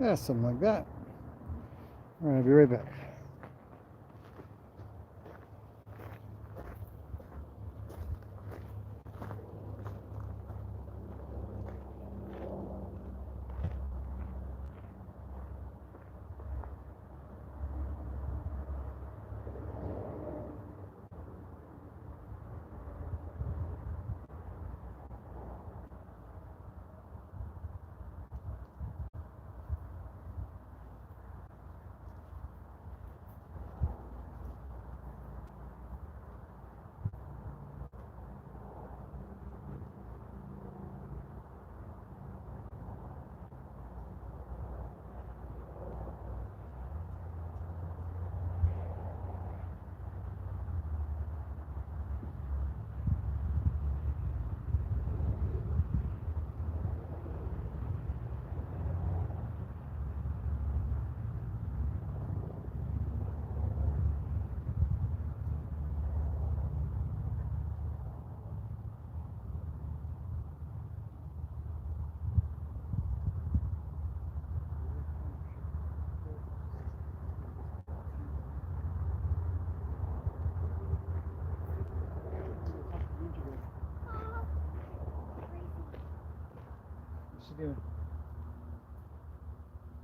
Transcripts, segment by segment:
Yeah, something like that. All right, I'll be right back. What's she doing?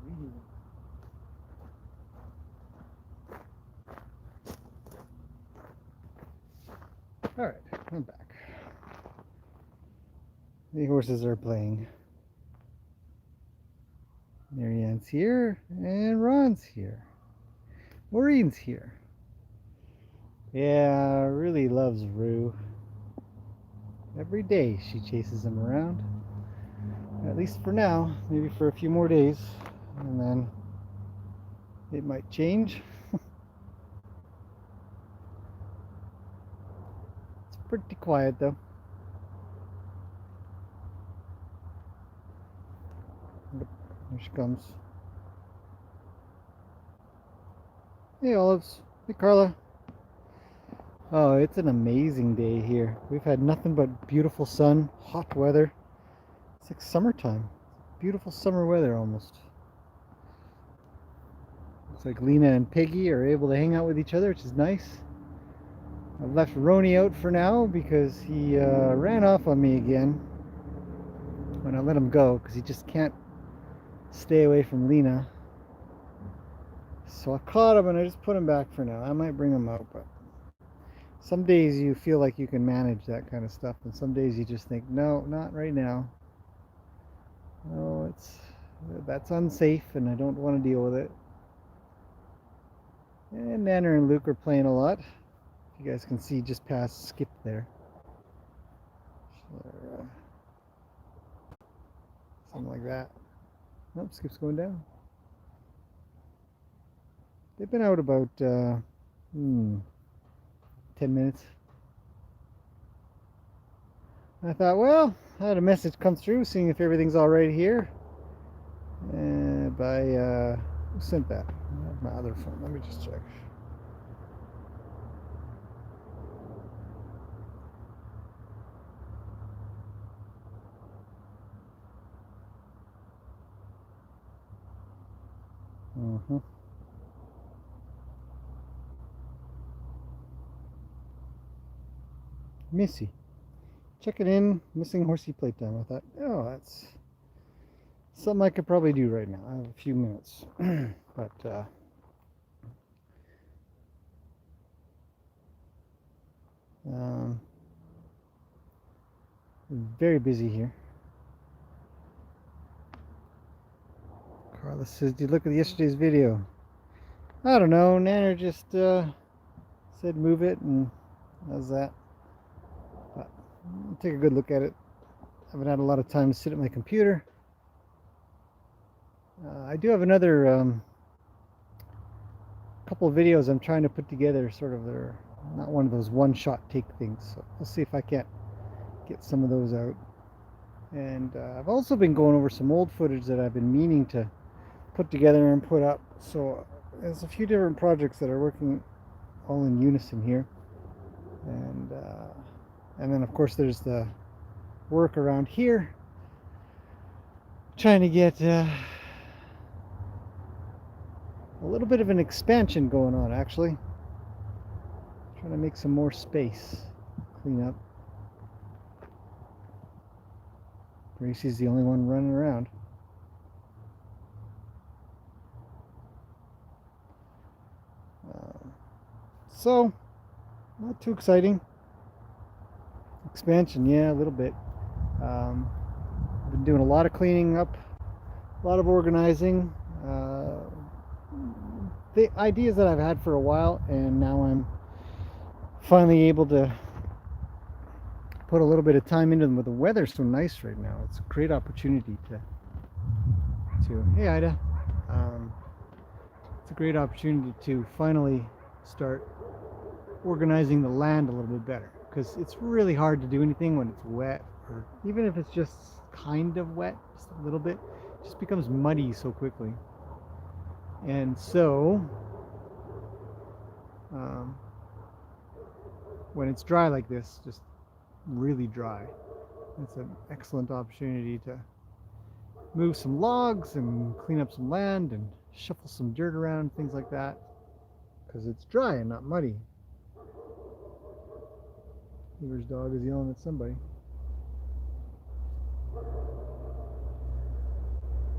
Reading. All right, I'm back. The horses are playing. Marianne's here, and Ron's here. Maureen's here. Yeah, really loves Rue. Every day she chases him around. At least for now, maybe for a few more days, and then it might change. It's pretty quiet though. Here she comes. Hey Olives. Hey Carla. Oh, it's an amazing day here. We've had nothing but beautiful sun, hot weather. It's like summertime. Beautiful summer weather almost. Looks like Lena and Peggy are able to hang out with each other, which is nice. I've left Roni out for now because he ran off on me again when I let him go because he just can't stay away from Lena. So I caught him and I just put him back for now. I might bring him out, but some days you feel like you can manage that kind of stuff, and some days you just think, no, not right now. No, that's unsafe, and I don't want to deal with it. And Nanner and Luke are playing a lot. You guys can see just past Skip there. So, something like that. Nope, Skip's going down. They've been out about 10 minutes. I thought, well, I had a message come through seeing if everything's all right here. By who sent that? My other phone. Let me just check. Missy. Check it in. Missing Horsey Playtime. I thought, oh, that's something I could probably do right now. I have a few minutes. But very busy here. Carla says, did you look at yesterday's video? I don't know. Nanner just said move it, and how's that? But I'll take a good look at it. I haven't had a lot of time to sit at my computer. I do have another couple of videos I'm trying to put together, sort of. They're not one of those one-shot take things, so we'll see if I can't get some of those out. And I've also been going over some old footage that I've been meaning to put together and put up. So there's a few different projects that are working all in unison here. And then of course there's the work around here, trying to get a little bit of an expansion going on, actually. Trying to make some more space. Clean up. Gracie's the only one running around. So, not too exciting. Expansion, yeah, a little bit. I've been doing a lot of cleaning up, a lot of organizing. The ideas that I've had for a while, and now I'm finally able to put a little bit of time into them. With the weather so nice right now, it's a great opportunity to hey Ida, it's a great opportunity to finally start organizing the land a little bit better, because it's really hard to do anything when it's wet, or even if it's just kind of wet, just a little bit, it just becomes muddy so quickly. And so when it's dry like this, just really dry, it's an excellent opportunity to move some logs and clean up some land and shuffle some dirt around, things like that, because it's dry and not muddy. Neighbor's dog is yelling at somebody.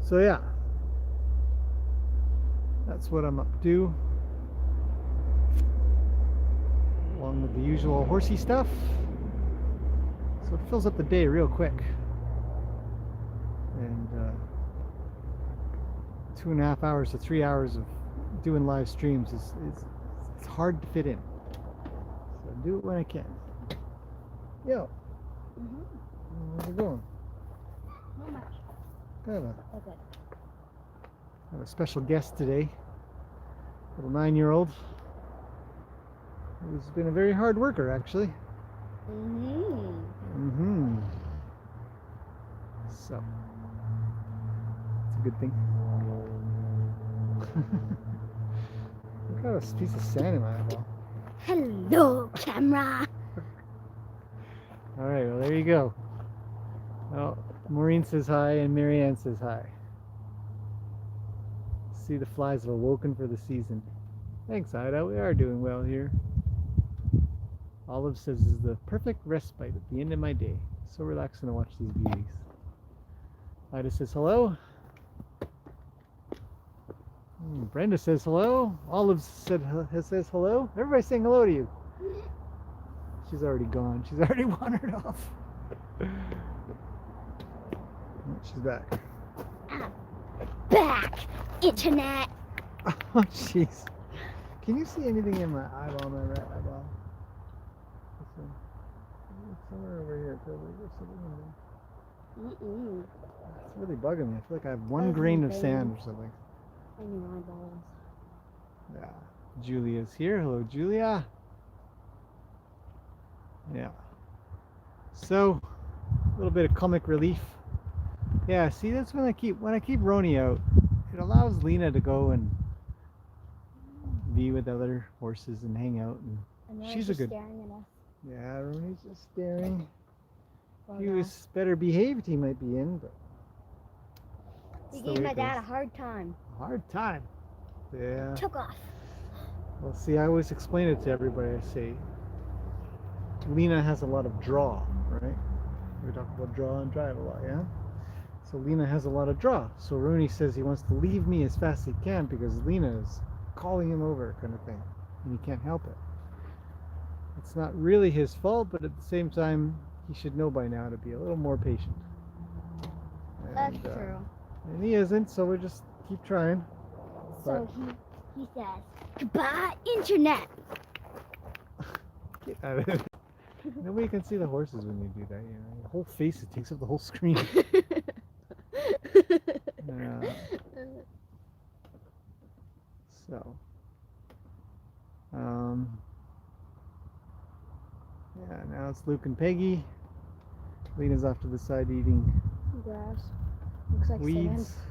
So yeah, that's what I'm up to, along with the usual horsey stuff. So it fills up the day real quick. And 2.5 hours to 3 hours of doing live streams is it's hard to fit in. So do it when I can. Yo. Where's it going? Not much. Good. Okay. I have a special guest today, little 9-year-old, who's been a very hard worker, actually. So, it's a good thing. Look at this piece of sand in my eyeball. Hello, camera. Alright, well, there you go. Well, Maureen says hi and Marianne says hi. See, the flies have awoken for the season. Thanks, Ida. We are doing well here. Olive says this is the perfect respite at the end of my day. So relaxing to watch these beauties. Ida says hello. Brenda says hello. Olive says hello. Everybody's saying hello to you. She's already gone. She's already wandered off. She's back. I'm back, internet. Oh, jeez. Can you see anything in my eyeball, my right eyeball? Somewhere over here. It feels like there's something in there. It's really bugging me. I feel like I have one grain of sand or something. On your eyeballs. Yeah. Julia's here. Hello, Julia. Yeah. So, a little bit of comic relief. Yeah, see, that's when I keep Roni out, it allows Lena to go and be with other horses and hang out, and she's a good. Staring at us. Yeah, Roni's just staring. Well, If he was better behaved, he might be in, but he gave my dad a hard time. Hard time. Yeah. Took off. Well, see, I always explain it to everybody. I say, Lena has a lot of draw, right? We talk about draw and drive a lot, yeah? So Lena has a lot of draw. So Rooney says he wants to leave me as fast as he can because Lena is calling him over, kind of thing. And he can't help it. It's not really his fault, but at the same time, he should know by now to be a little more patient. That's true. And he isn't, so we just keep trying. So he says, goodbye, internet. Get out of it. Nobody can see the horses when you do that, you know. Your whole face, it takes up the whole screen. So, yeah, now it's Luke and Peggy. Lena's off to the side eating Grass. Looks like weeds. sand.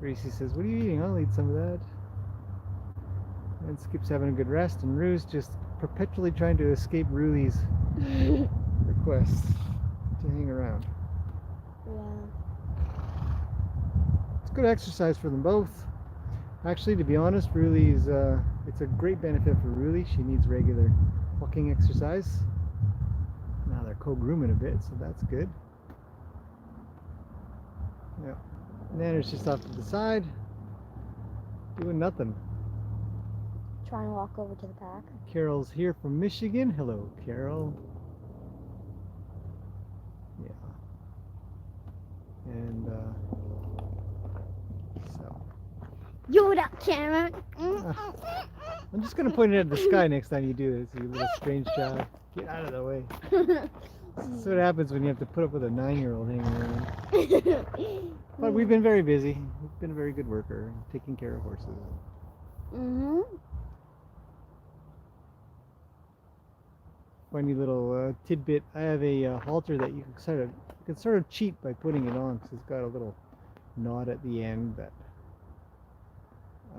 Gracie says, what are you eating? I'll eat some of that. And Skip's having a good rest, and Rue's just perpetually trying to escape Ruli's requests to hang around. Yeah. It's good exercise for them both. Actually, to be honest, Ruli's it's a great benefit for Ruli. She needs regular walking exercise. Now they're co-grooming a bit, so that's good. Yeah. Nanner's just off to the side, doing nothing. Trying to walk over to the pack. Carol's here from Michigan. Hello, Carol. Yeah. And so. Yoda camera. I'm just gonna point it at the sky next time you do this, you little strange child. Get out of the way. This is what happens when you have to put up with a 9-year-old hanging around. But we've been very busy. We've been a very good worker, taking care of horses. Funny little tidbit. I have a halter that you can sort of cheat by putting it on because it's got a little knot at the end that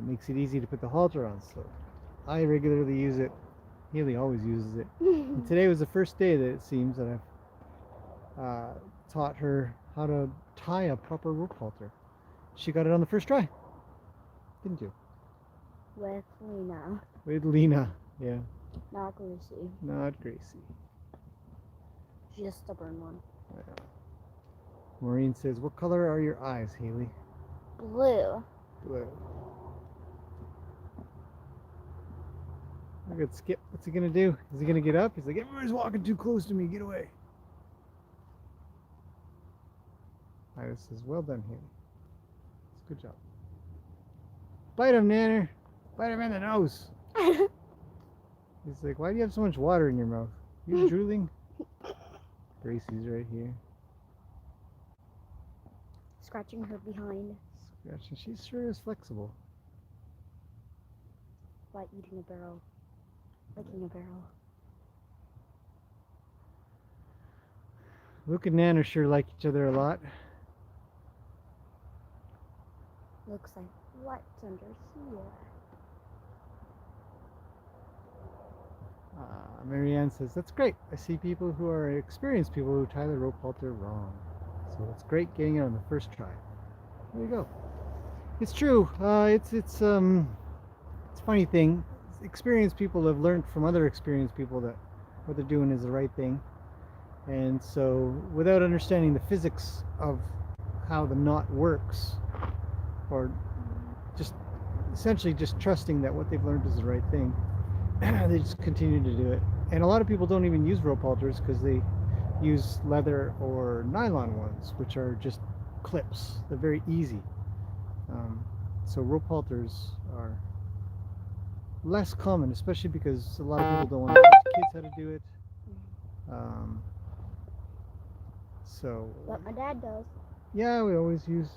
makes it easy to put the halter on. So I regularly use it. Haley always uses it. And today was the first day that it seems that I've taught her how to tie a proper rope halter. She got it on the first try, didn't you? With Lena. With Lena, yeah. Not Gracie. Not Gracie. She's a stubborn one. Yeah. Maureen says, "What color are your eyes, Haley?" Blue. Blue. Look at Skip. What's he gonna do? Is he gonna get up? He's like, "Everybody's walking too close to me. Get away." Iris says, "Well done, Haley. That's a good job." Bite him, Nanner. Bite him in the nose. He's like, "Why do you have so much water in your mouth? You drooling?" Gracie's right here. Scratching her behind. Scratching. She sure is flexible. Like eating a barrel. Licking a barrel. Luke and Nanner sure like each other a lot. Looks like what's under here. Marianne says, "That's great. I see people who are experienced people who tie the rope halter wrong. So it's great getting it on the first try." There you go. It's true. It's a funny thing. Experienced people have learned from other experienced people that what they're doing is the right thing. And so without understanding the physics of how the knot works, or just essentially just trusting that what they've learned is the right thing, they just continue to do it. And a lot of people don't even use rope halters because they use leather or nylon ones, which are just clips. They're very easy. So rope halters are less common, especially because a lot of people don't want to teach kids how to do it. But my dad does. Yeah, we always use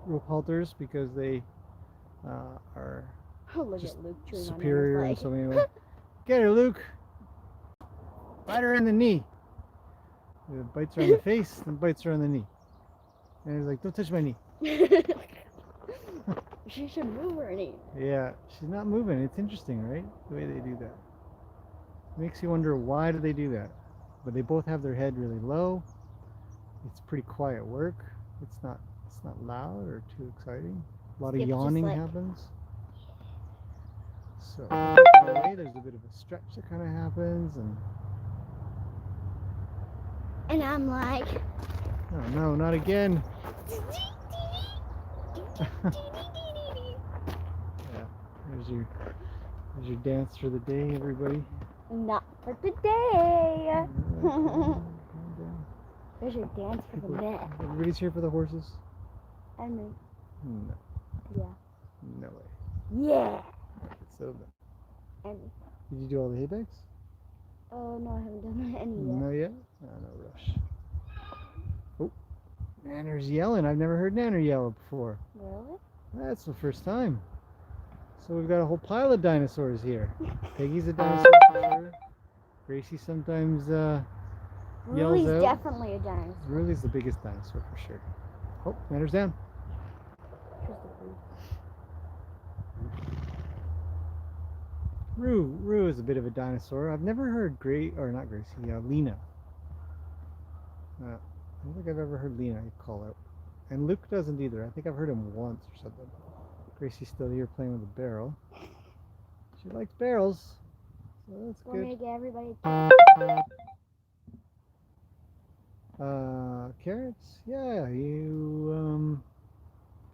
rope halters because they are Look just at Luke chewing superior on in his so leg. many ways. Get her, Luke. Bite her in the knee. It bites her on the face, then bites her on the knee. And he's like, "Don't touch my knee." She should move her knee. Yeah, she's not moving. It's interesting, right? The way they do that. It makes you wonder, why do they do that? But they both have their head really low. It's pretty quiet work. It's not loud or too exciting. A lot of Skip's just yawning like- happens. So there's a bit of a stretch that kind of happens, And I'm like, oh no, not again. Yeah, there's your dance for the day, everybody. not for today. Calm There's your dance for the down. net. Everybody's here for the horses? And me. No, Yeah. no way. Yeah. So, And did you do all the hay bags? oh no, I haven't done any yet. No yet? Oh, no rush. Oh, Nanner's yelling. I've never heard Nanner yell before. Really? That's the first time. So we've got a whole pile of dinosaurs here. Peggy's a dinosaur for sure. Gracie sometimes yells Ruli's out. definitely a dinosaur. Ruli's the biggest dinosaur for sure. Oh, Nanner's down. Here's the food. Rue is a bit of a dinosaur. I've never heard Lena. I don't think I've ever heard Lena call out. And Luke doesn't either. I think I've heard him once or something. Gracie's still here playing with the barrel. She likes barrels, so that's Want me good. to get everybody? Carrots? Yeah, you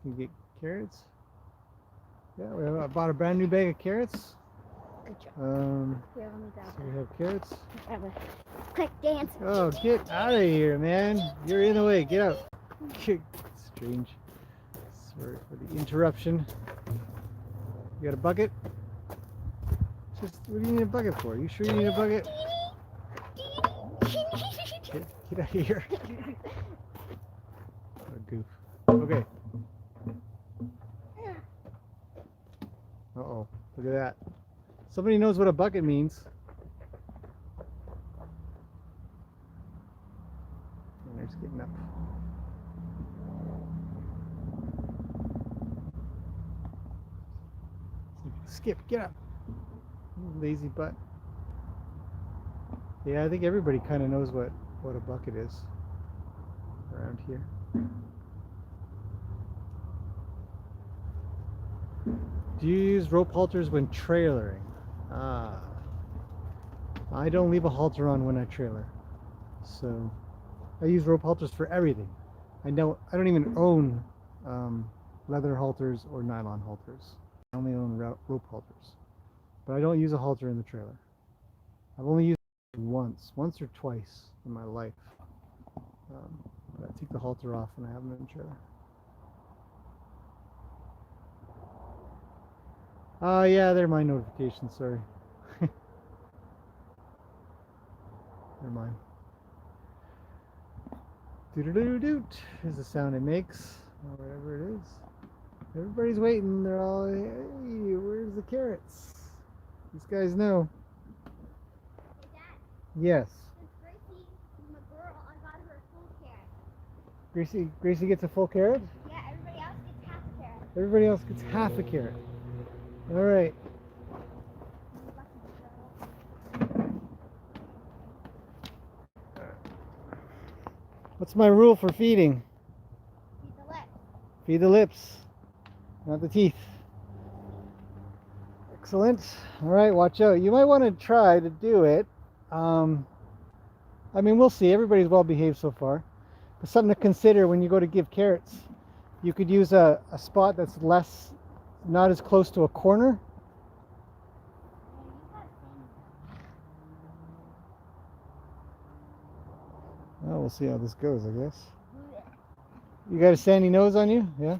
can get carrots. Yeah, I bought a brand new bag of carrots. Good job. Here, let me grab So we have carrots. Grab a quick dance. Oh, get out of here, man! You're in the way. Get out. Strange. Sorry for the interruption. You got a bucket? What do you need a bucket for? You sure you need a bucket? Get out of here. What a goof. Okay. Uh-oh. Look at that. Somebody knows what a bucket means. And they're just getting up. Skip, get up. You lazy butt. Yeah, I think everybody kind of knows what a bucket is around here. Do you use rope halters when trailering? I don't leave a halter on when I trailer. So I use rope halters for everything. I don't even own leather halters or nylon halters. I only own rope halters. But I don't use a halter in the trailer. I've only used it once or twice in my life. But I take the halter off when I have them in the trailer. Yeah, they're my notifications, sorry. They're mine. Doo-doo-doo-doot is the sound it makes, or whatever it is. Everybody's waiting. They're all, hey, where's the carrots? These guys know. Hey, Dad. Yes. Since Gracie is my girl, I got her a full carrot. Gracie gets a full carrot? Yeah, everybody else gets half a carrot. Everybody else gets half a carrot. All right. What's my rule for feeding? Feed the lips. Feed the lips, not the teeth. Excellent. All right, watch out. You might want to try to do it. I mean, we'll see. Everybody's well behaved so far. But something to consider when you go to give carrots. You could use a spot that's not as close to a corner. Well, we'll see how this goes, I guess. You got a sandy nose on you? Yeah?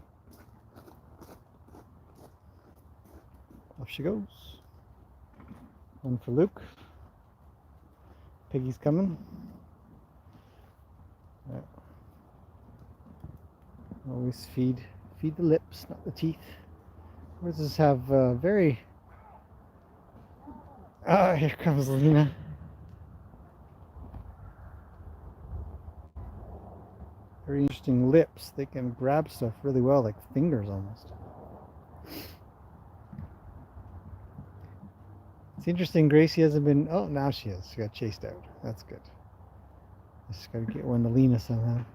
Off she goes. One for Luke. Piggy's coming. Yeah. Always feed the lips, not the teeth. Horses have very... Ah, here comes Lena. Very interesting lips. They can grab stuff really well, like fingers almost. It's interesting, Gracie hasn't been... Oh, now she is. She got chased out. That's good. I just got to get one to Lena somehow.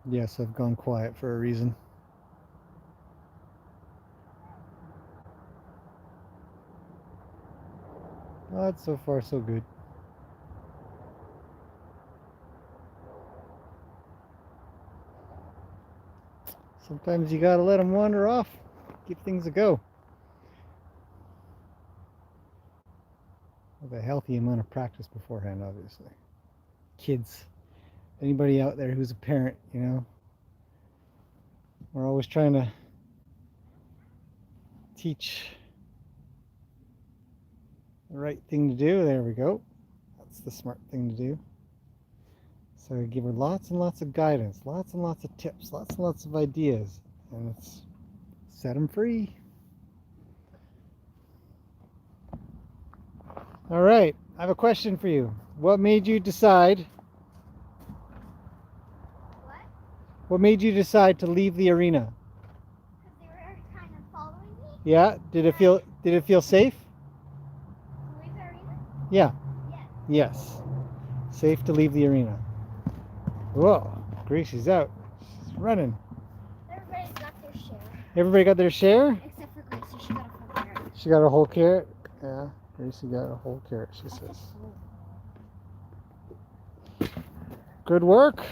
Yes, I've gone quiet for a reason. But so far so good. Sometimes you gotta let them wander off, give things a go. With a healthy amount of practice beforehand, obviously. Kids, anybody out there who's a parent, you know, we're always trying to teach the right thing to do. There we go. That's the smart thing to do. So give her lots and lots of guidance, lots and lots of tips, lots and lots of ideas, and let's set them free. All right, I have a question for you. What made you decide? What? What made you decide to leave the arena? Because they were kind of following me. Yeah. Did it feel safe? To leave the arena? Yeah. Yes. Yes. Safe to leave the arena. Whoa, Gracie's out. She's running. Everybody's got their share. Everybody got their share? Except for Gracie, she got a full carrot. She got a whole carrot? Yeah, Gracie got a whole carrot, she says. Good work.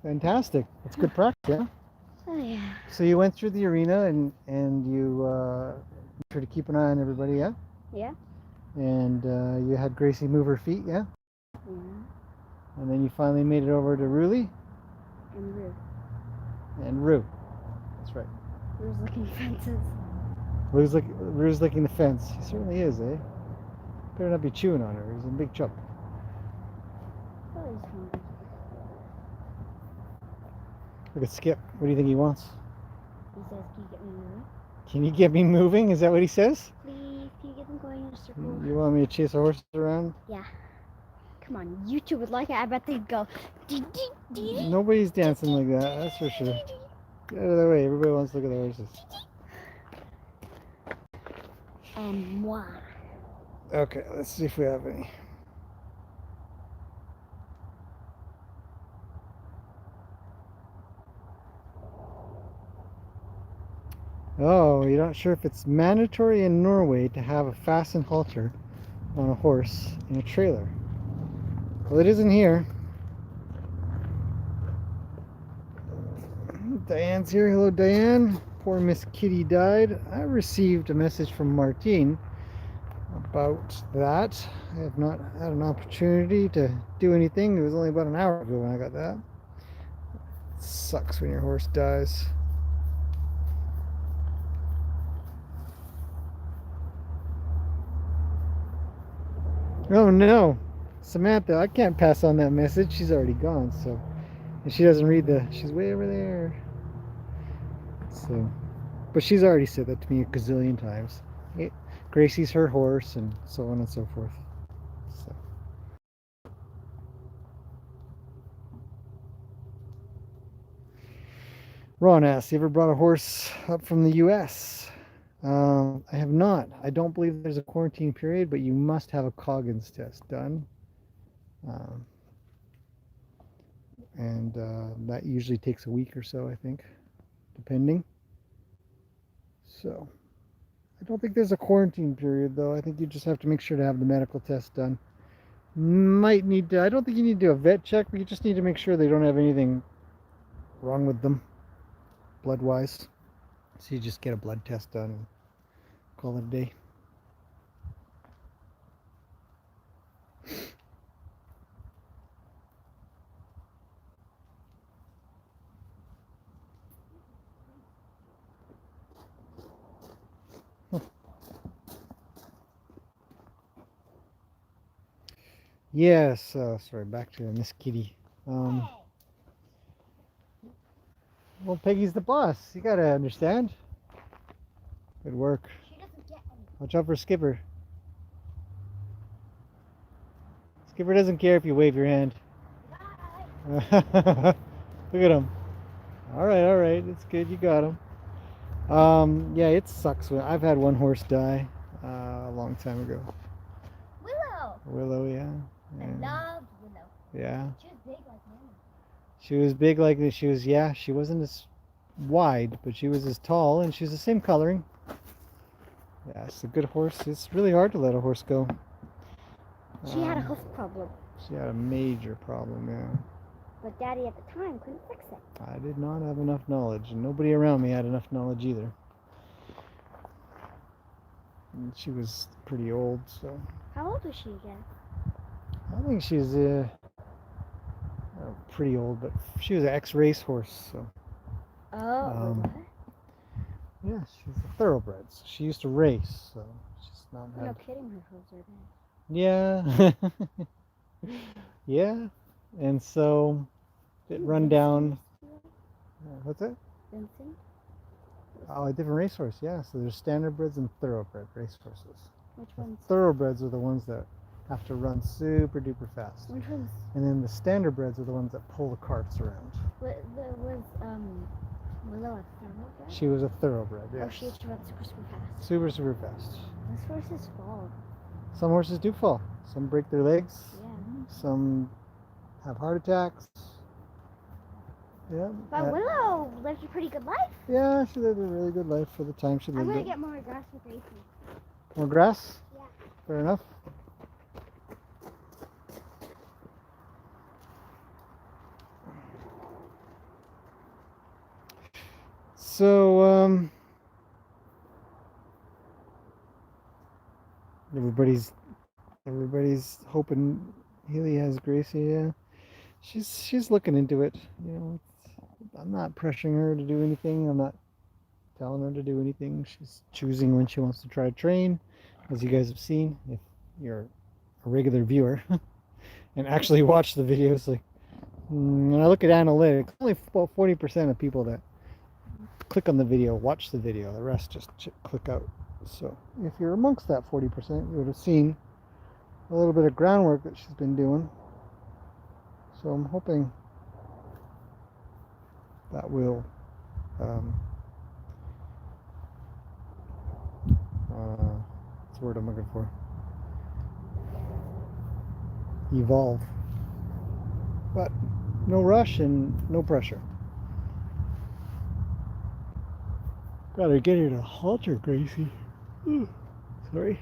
Fantastic. That's good practice, yeah? Oh, yeah. So you went through the arena and you tried to keep an eye on everybody, yeah? Yeah? And you had Gracie move her feet, yeah? Yeah. And then you finally made it over to Ruli And Rue. and Rue. That's right. Rue's looking fences. Rue's licking the fence. He certainly is, eh? Better not be chewing on her. He's in big trouble. Oh, he's hungry. Look at Skip. What do you think he wants? He says, can you get me moving? Can you get me moving? Is that what he says? Please, can you get them going in a circle? You want me to chase a horse around? Yeah. Come on, you two would like it. I bet they'd go. Nobody's dancing like that, that's for sure. Get out of the way. Everybody wants to look at the horses. And moi. Okay, let's see if we have any. Oh, you're not sure if it's mandatory in Norway to have a fastened halter on a horse in a trailer. Well, it isn't here. Diane's here. Hello, Diane. Poor Miss Kitty died. I received a message from Martine about that. I have not had an opportunity to do anything. It was only about an hour ago when I got that. It sucks when your horse dies. Oh no, Samantha, I can't pass on that message. She's already gone, so. And she doesn't read she's way over there. So, but she's already said that to me a gazillion times. Gracie's her horse, and so on and so forth. So. Ron asks, you ever brought a horse up from the U.S.? I have not. I don't believe there's a quarantine period, but you must have a Coggins test done. And that usually takes a week or so, I think, depending. So, I don't think there's a quarantine period, though. I think you just have to make sure to have the medical test done. Might need to, I don't think you need to do a vet check, but you just need to make sure they don't have anything wrong with them, blood-wise. So you just get a blood test done and call it a day. Yes, sorry, back to Miss Kitty. Well, Peggy's the boss. You gotta understand. Good work. She doesn't get any. Watch out for Skipper. Skipper doesn't care if you wave your hand. Bye. Look at him. All right, it's good. You got him. Yeah, it sucks. I've had one horse die a long time ago. Willow, yeah. I loved Willow. Yeah. She was big like Nana. She was big like this. She wasn't as wide, but she was as tall, and she's the same coloring. Yeah, it's a good horse. It's really hard to let a horse go. She had a hoof problem. She had a major problem, yeah. But Daddy at the time couldn't fix it. I did not have enough knowledge, and nobody around me had enough knowledge either. And she was pretty old, so. How old was she again? I think she's pretty old, but she was an ex-race horse, so. Oh, what? Yeah, she's a thoroughbred. So she used to race, so she's not. No kidding, her hooves are bad. Yeah. Yeah, and so it run down. What's that? Vincent? Oh, a different racehorse. Yeah, so there's standardbreds and thoroughbred racehorses. Which The ones? thoroughbreds are the ones that have to run super duper fast. Which ones? And then the standardbreds are the ones that pull the carts around. Willow a thoroughbred? She was a thoroughbred, yes. Oh, she used to run super, super fast. Super, super fast. Those horses fall. Some horses do fall. Some break their legs. Yeah. Some have heart attacks. Yeah. But Willow lived a pretty good life. Yeah, she lived a really good life for the time she lived I'm gonna it. get more grass with Gracie. More grass? Yeah. Fair enough. So, everybody's hoping Healy has Gracie. Yeah, she's looking into it. You know, I'm not pressuring her to do anything. I'm not telling her to do anything. She's choosing when she wants to try to train, as you guys have seen. If you're a regular viewer and actually watch the videos, like when I look at analytics, only about 40% of people that click on the video watch the video. The rest just click out. So if you're amongst that 40%, you would have seen a little bit of groundwork that she's been doing. So I'm hoping that will what's the word I'm looking for? Evolve. But no rush and no pressure. Gotta get her to Halter, Gracie. Ooh, sorry.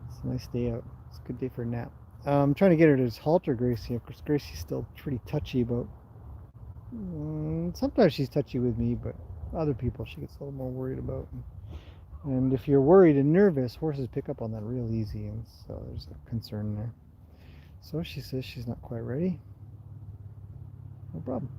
It's a nice day out. It's a good day for a nap. I'm trying to get her to Halter, Gracie. Of course, Gracie's still pretty touchy about. Sometimes she's touchy with me, but other people she gets a little more worried about. And if you're worried and nervous, horses pick up on that real easy, and so there's a concern there. So she says she's not quite ready. No problem.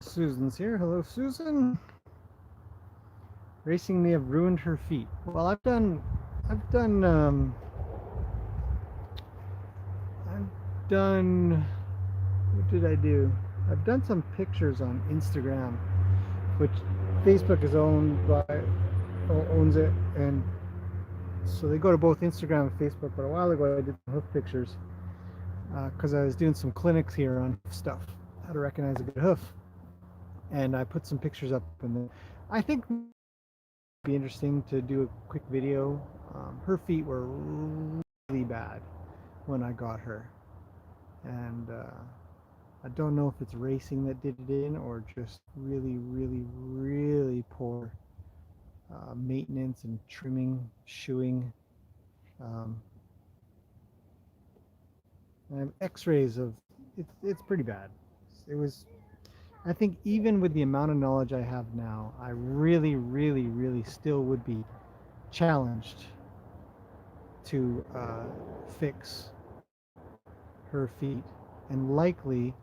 Susan's here. Hello, Susan. Racing may have ruined her feet. Well, I've done, what did I do? I've done some pictures on Instagram, which Facebook is owns it, and so they go to both Instagram and Facebook. But a while ago, I did some hoof pictures because I was doing some clinics here on stuff, how to recognize a good hoof, and I put some pictures up, and I think it'd be interesting to do a quick video. Her feet were really bad when I got her, and I don't know if it's racing that did it in or just really, really, really poor maintenance and trimming, shoeing. I have x-rays of it's pretty bad. It was, I think even with the amount of knowledge I have now, I really, really, really still would be challenged to fix her feet, and likely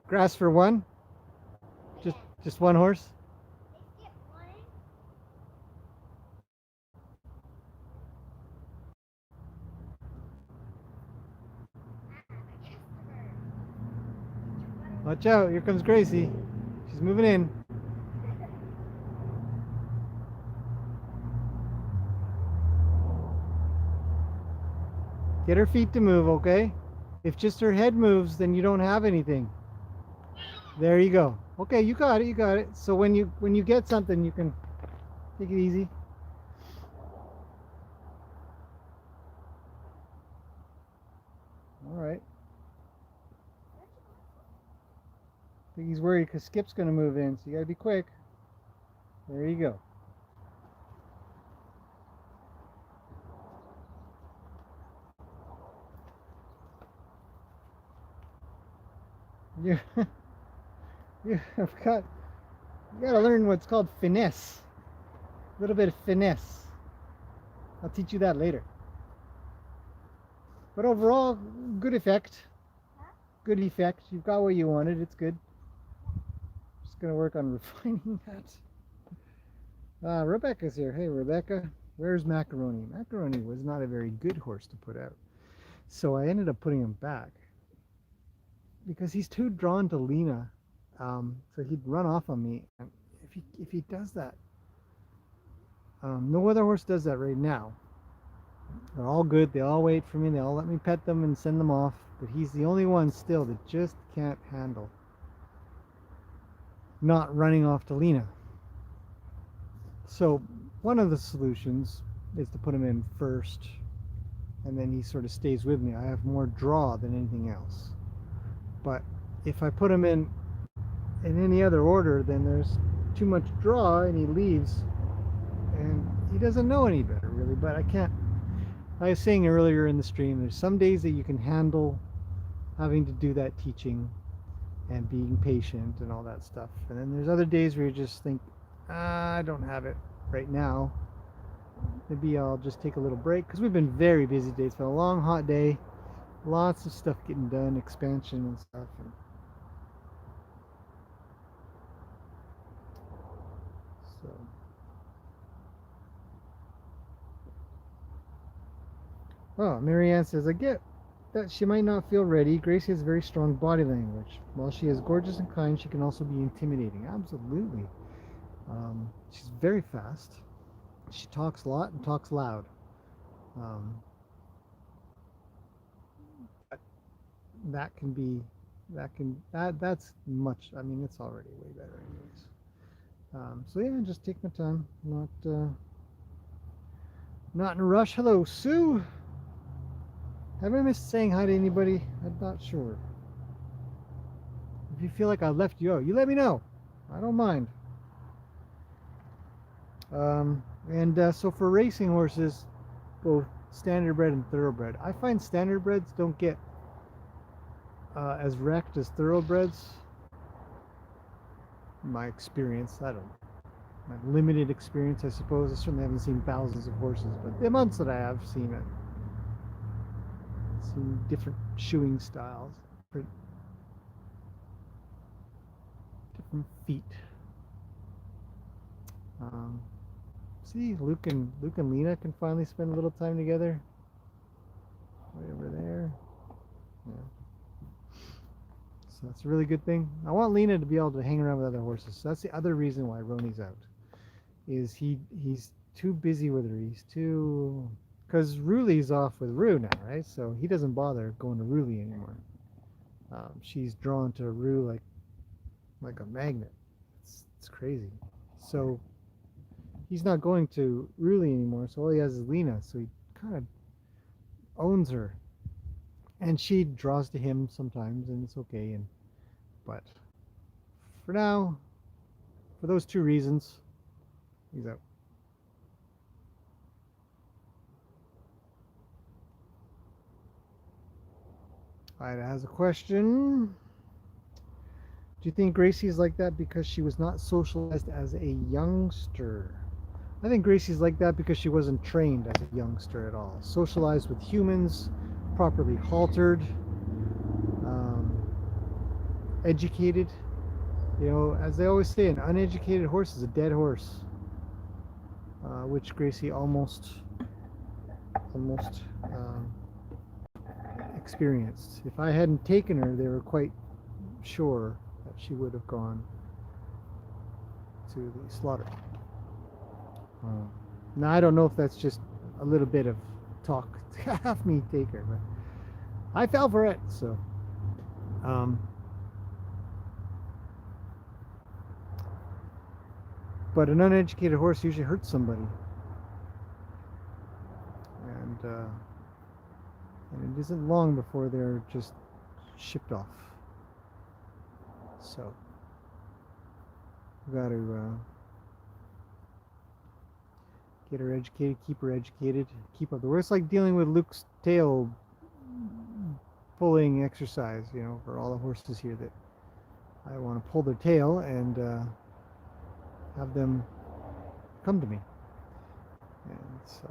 grass for one, just one horse. Watch out, here comes Gracie. She's moving in. Get her feet to move, okay? If just her head moves, then you don't have anything. There you go. Okay, you got it, you got it. So when you get something, you can take it easy. All right. I think he's worried because Skip's going to move in, so you got to be quick. There you go. You have got You gotta learn what's called finesse. A little bit of finesse. I'll teach you that later. But overall, good effect. Huh? Good effect. You've got what you wanted. It's good. Just gonna work on refining that. Rebecca's here. Hey, Rebecca. Where's Macaroni? Macaroni was not a very good horse to put out. So I ended up putting him back because he's too drawn to Lena. So he'd run off on me. And if he does that, no other horse does that right now. They're all good. They all wait for me. They all let me pet them and send them off. But he's the only one still that just can't handle not running off to Lena. So one of the solutions is to put him in first, and then he sort of stays with me. I have more draw than anything else. But if I put him in any other order, then there's too much draw and he leaves, and he doesn't know any better really. But I can't. I was saying earlier in the stream, there's some days that you can handle having to do that teaching and being patient and all that stuff, and then there's other days where you just think, I don't have it right now. Maybe I'll just take a little break, because we've been very busy days. It's been a long hot day, lots of stuff getting done, expansion and stuff. So Marianne says, I get that she might not feel ready. Gracie has very strong body language. While she is gorgeous and kind, she can also be intimidating. Absolutely. She's very fast. She talks a lot and talks loud. That can be, that's much. I mean, it's already way better, anyways. So yeah, just take my time. Not in a rush. Hello, Sue. Have I missed saying hi to anybody? I'm not sure. If you feel like I left you out, you let me know. I don't mind. So for racing horses, both standardbred and thoroughbred, I find standardbreds don't get as wrecked as thoroughbreds. My experience, I don't know. My limited experience, I suppose. I certainly haven't seen thousands of horses, but the months that I have seen it, seen different shoeing styles, different feet. See, Luke and Lena can finally spend a little time together. Right over there. Yeah. So that's a really good thing. I want Lena to be able to hang around with other horses. So that's the other reason why Roni's out. Is he's too busy with her. He's too, because Ruli's off with Rue now, right? So he doesn't bother going to Ruli anymore. She's drawn to Rue like a magnet. It's crazy. So he's not going to Ruli anymore, so all he has is Lena, so he kind of owns her. And she draws to him sometimes, and it's okay. But for now, for those two reasons, he's out. Ida has a question. Do you think Gracie's like that because she was not socialized as a youngster? I think Gracie's like that because she wasn't trained as a youngster at all. Socialized with humans, properly haltered, educated. You know, as they always say, an uneducated horse is a dead horse, which Gracie almost experienced. If I hadn't taken her, they were quite sure that she would have gone to the slaughter. Now I don't know if that's just a little bit of talk to have me take her, but I fell for it. So, but an uneducated horse usually hurts somebody, and it isn't long before they're just shipped off. So, we got to get her educated, keep her educated, keep up the work. It's like dealing with Luke's tail pulling exercise, you know, for all the horses here that I want to pull their tail, and have them come to me. And so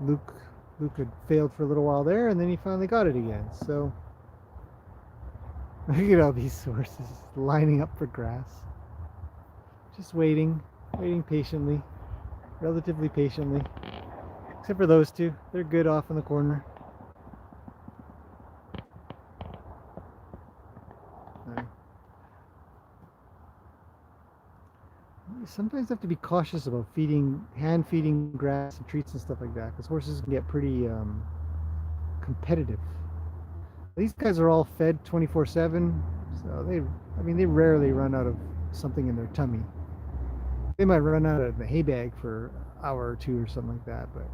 Luke had failed for a little while there, and then he finally got it again. So look at all these horses lining up for grass, just waiting patiently, relatively patiently. Except for those two, they're good off in the corner. Sometimes have to be cautious about hand feeding grass and treats and stuff like that, because horses can get pretty competitive. These guys are all fed 24/7, so they rarely run out of something in their tummy. They might run out of the hay bag for an hour or two or something like that, but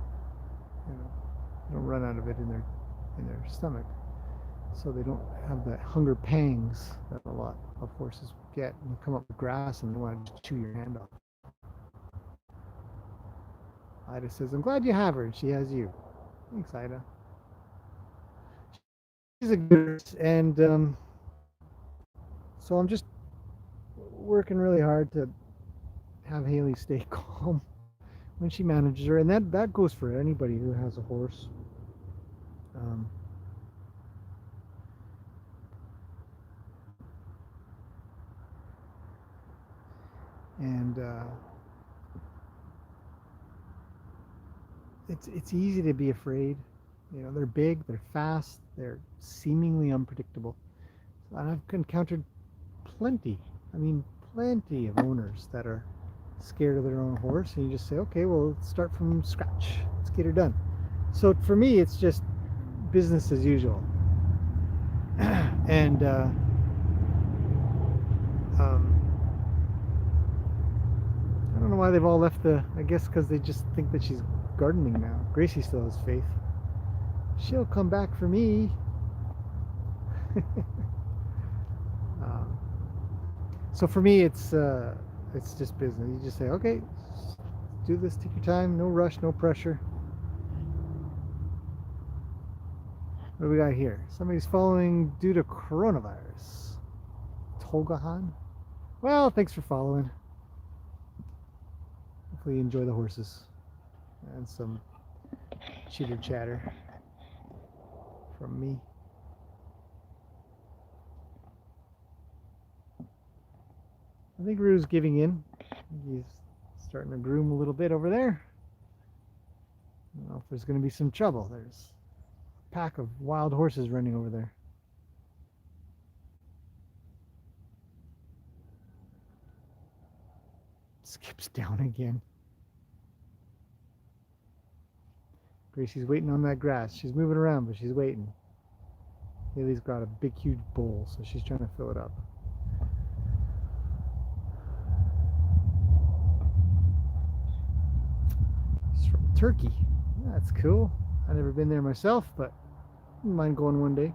they don't run out of it in their stomach. So they don't have the hunger pangs that a lot of horses get. You come up with grass and they want to just chew your hand off. Ida says, "I'm glad you have her, and she has you." Thanks, Ida. She's a good nurse, and so I'm just working really hard to have Haley stay calm when she manages her, and that goes for anybody who has a horse. And it's easy to be afraid. They're big, they're fast, they're seemingly unpredictable. And I've encountered plenty of owners that are scared of their own horse, and you just say, okay, well, let's start from scratch, let's get her done. So for me, it's just business as usual. And I don't know why they've all left I guess because they just think that she's gardening now. Gracie still has faith. She'll come back for me. So for me, it's just business. You just say, okay, do this, take your time, no rush, no pressure. What do we got here? Somebody's following due to coronavirus. Togahan? Well, thanks for following. Hopefully you enjoy the horses and some chitter chatter from me. I think Rue's giving in. He's starting to groom a little bit over there. I don't know if there's going to be some trouble. There's a pack of wild horses running over there. Skips down again. Gracie's waiting on that grass. She's moving around, but she's waiting. Haley's got a big, huge bowl, so she's trying to fill it up. It's from Turkey. That's cool. I've never been there myself, but I wouldn't mind going one day.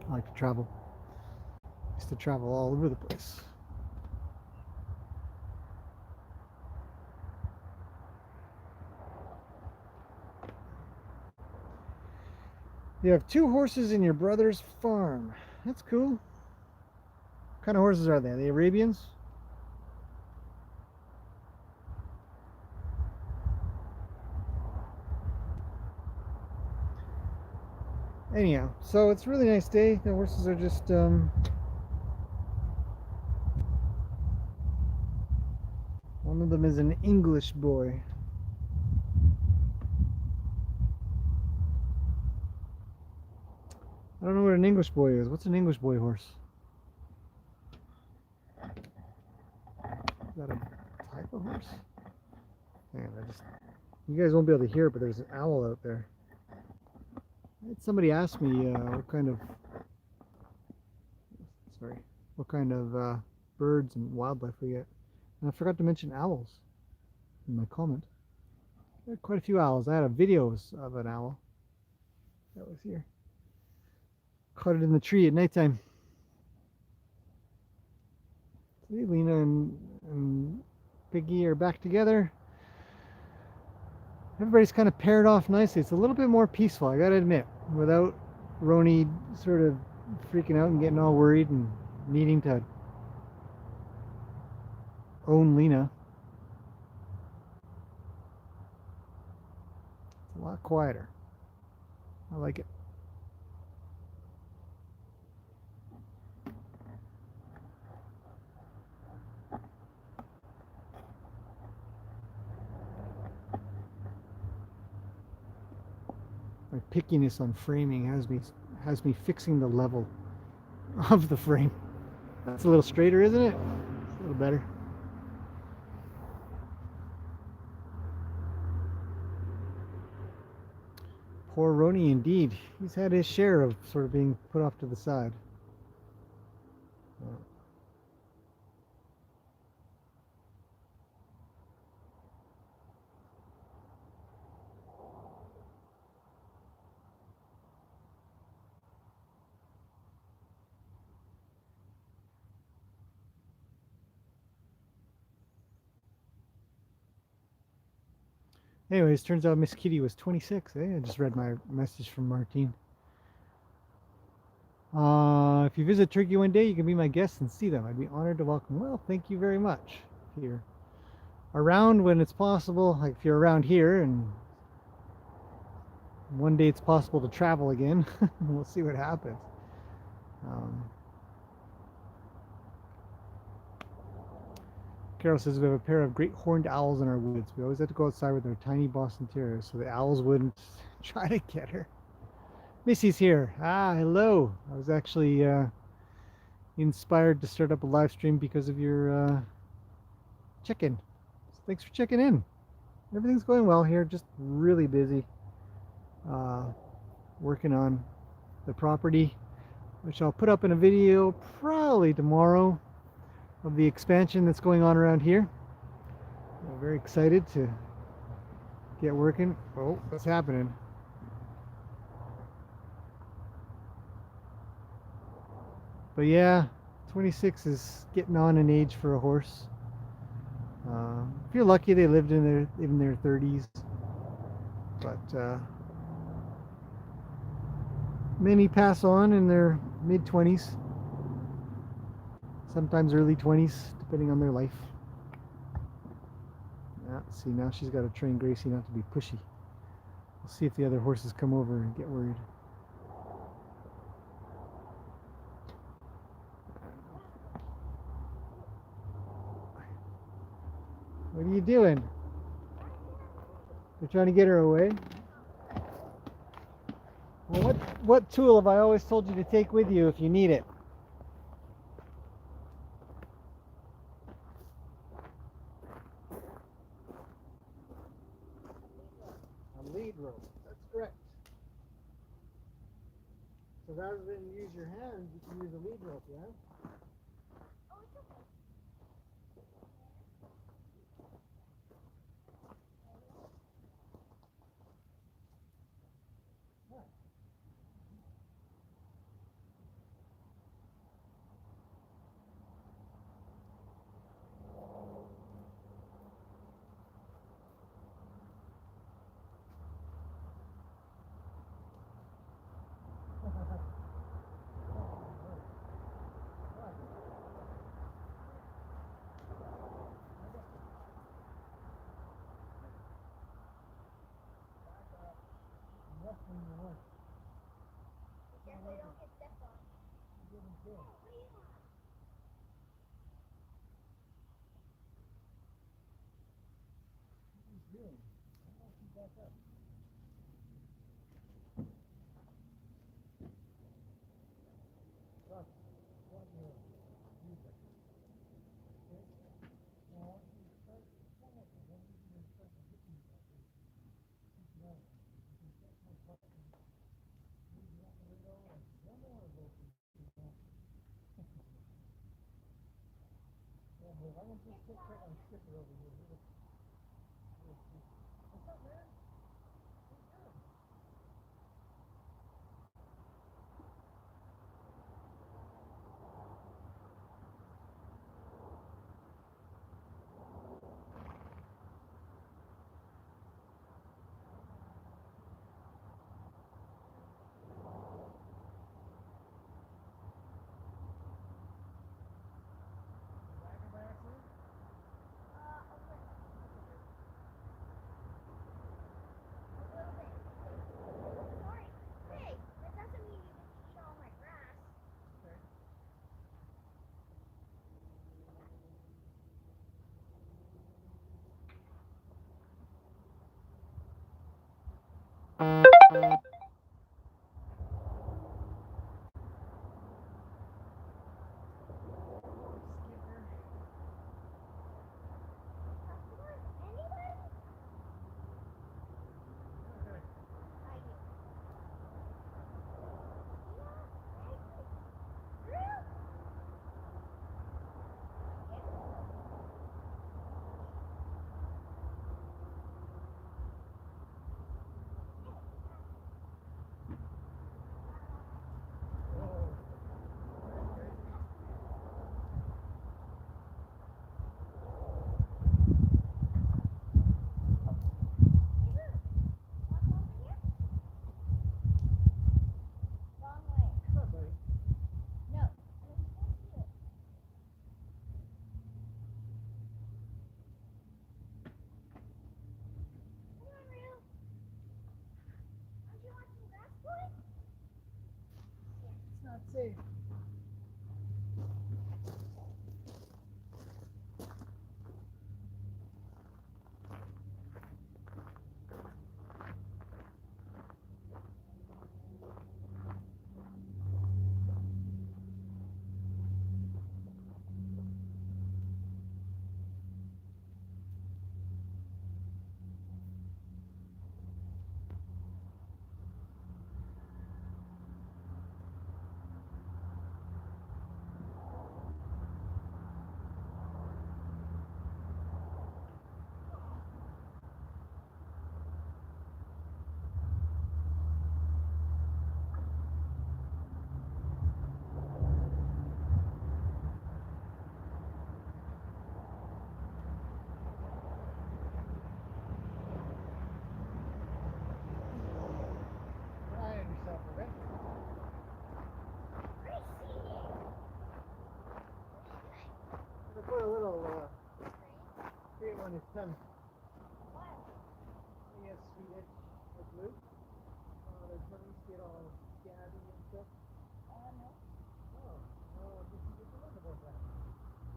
I like to travel. I used to travel all over the place. You have 2 horses in your brother's farm. That's cool. What kind of horses are they? Are they Arabians? Anyhow, so it's a really nice day. The horses are just one of them is an English boy. I don't know what an English boy is. What's an English boy horse? Is that a type of horse? Man, you guys won't be able to hear it, but there's an owl out there. Somebody asked me what kind of birds and wildlife we get, and I forgot to mention owls in my comment. I had quite a few owls. I had a video of an owl that was here. Caught it in the tree at nighttime. Lena and Piggy are back together. Everybody's kind of paired off nicely. It's a little bit more peaceful, I gotta admit, without Roni sort of freaking out and getting all worried and needing to own Lena. It's a lot quieter. I like it. My pickiness on framing has me fixing the level of the frame. That's a little straighter, isn't it? It's a little better. Poor Roni, indeed. He's had his share of sort of being put off to the side. Anyways, turns out Miss Kitty was 26. I just read my message from Martine. If you visit Turkey one day, you can be my guest and see them. I'd be honored to welcome. Well, thank you very much. If you're around when it's possible, like if you're around here and one day it's possible to travel again, we'll see what happens. Carol says we have a pair of great horned owls in our woods. We always have to go outside with our tiny Boston Terriers so the owls wouldn't try to get her. Missy's here. Ah, hello. I was actually inspired to start up a live stream because of your check-in. So thanks for checking in. Everything's going well here, just really busy working on the property, which I'll put up in a video probably tomorrow, of the expansion that's going on around here. I'm very excited to get working. Oh, what's happening? But yeah, 26 is getting on in age for a horse. If you're lucky, they lived in their 30s, but many pass on in their mid 20s, sometimes early 20s, depending on their life. Yeah, see, now she's got to train Gracie not to be pushy. We'll see if the other horses come over and get worried. What are you doing? You're trying to get her away? Well, what tool have I always told you to take with you if you need it? A lead rope. That's correct. So rather than use your hands, you can use a lead rope, yeah? Definitely don't get stepped on. Not safe. Put a little cream on his tongue. He has sweet itch or blue. Their tongues get all scabby and stuff. No. Oh, well, just learn about that.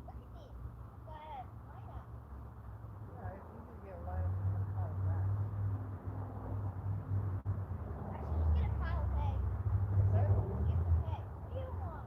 Look at me. I've got a lineup. Yeah, it's easy to get a line up and have a pile of that. Actually, just get a pile of hay. What's that? Just get some hay. What do you want?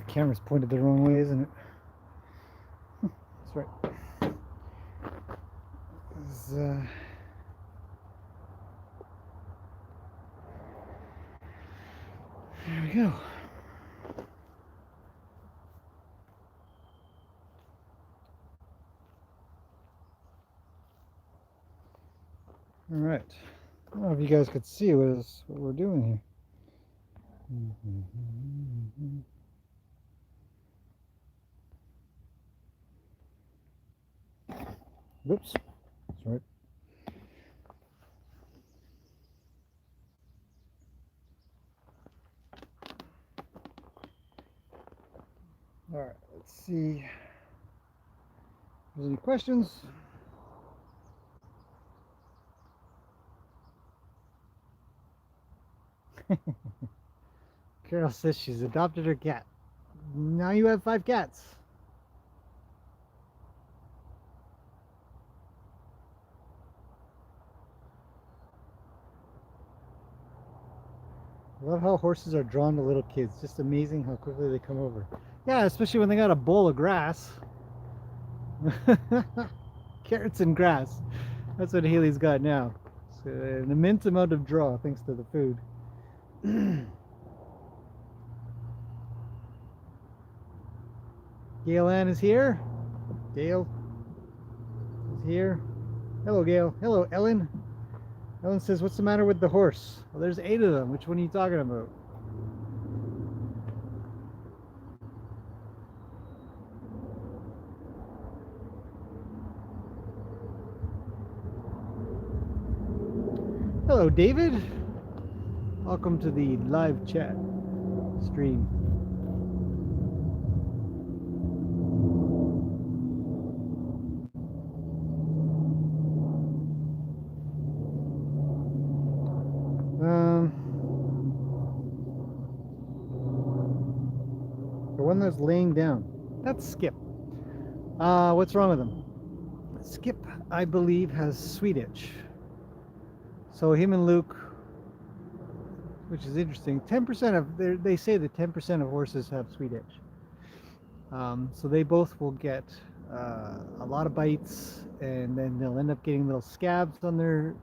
The camera's pointed the wrong way, isn't it? That's right. There we go. All right. I don't know if you guys could see what we're doing here. Whoops. That's right. All right. Let's see. If there's any questions? Carol says she's adopted her cat. Now you have 5 cats. I love how horses are drawn to little kids. Just amazing how quickly they come over. Yeah, especially when they got a bowl of grass. Carrots and grass. That's what Haley's got now. So an immense amount of draw thanks to the food. Gail Ann is here. Gail is here. Hello, Gail. Hello, Ellen. Ellen says, what's the matter with the horse? Well, there's 8 of them. Which one are you talking about? Hello, David. Welcome to the live chat stream. The one that's laying down. That's Skip. What's wrong with him? Skip, I believe, has sweet itch. So him and Luke, which is interesting, 10% of, they say that 10% of horses have sweet itch. So they both will get a lot of bites, and then they'll end up getting little scabs on their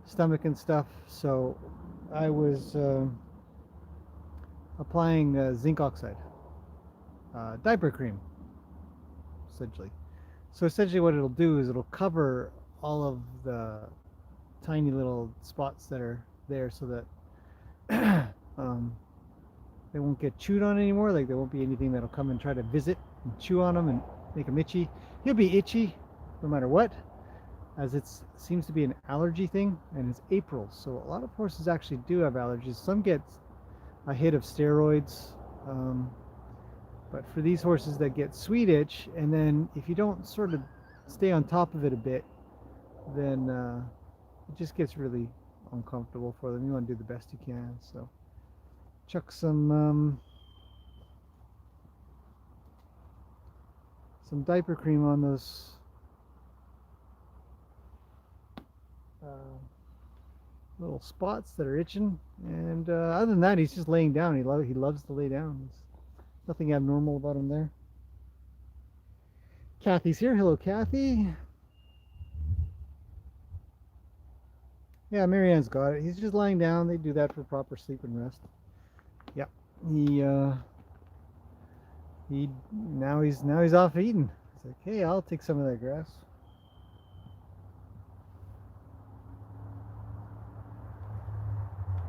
stomach and stuff. So I was applying zinc oxide, diaper cream, essentially. So essentially what it'll do is it'll cover all of the tiny little spots that are there so that they won't get chewed on anymore. Like there won't be anything that'll come and try to visit and chew on them and make him itchy. He'll be itchy no matter what, as it seems to be an allergy thing, and it's April, so a lot of horses actually do have allergies. Some get a hit of steroids, but for these horses that get sweet itch, and then if you don't sort of stay on top of it a bit, then it just gets really uncomfortable for them. You want to do the best you can. So chuck some diaper cream on those little spots that are itching, and other than that, he's just laying down. He loves to lay down. There's nothing abnormal about him there. Kathy's here. Hello, Kathy. Yeah, Marianne's got it. He's just lying down. They do that for proper sleep and rest. Yep. Now he's off eating. He's like, hey, I'll take some of that grass.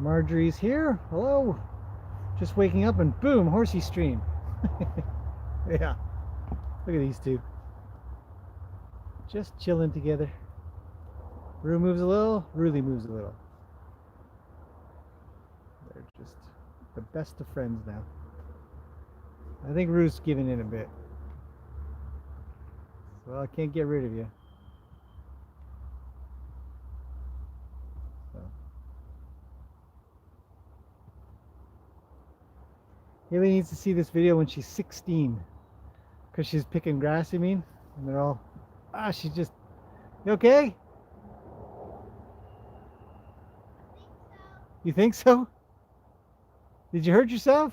Marjorie's here. Hello. Just waking up and boom, Horsey stream. Yeah. Look at these two. Just chilling together. Rue moves a little, Ruly moves a little. They're just the best of friends now. I think Rue's giving in a bit. Well, I can't get rid of you. So. Haley needs to see this video when she's 16. Because she's picking grass, you mean? And they're all, she's just, you okay? You think so? Did you hurt yourself?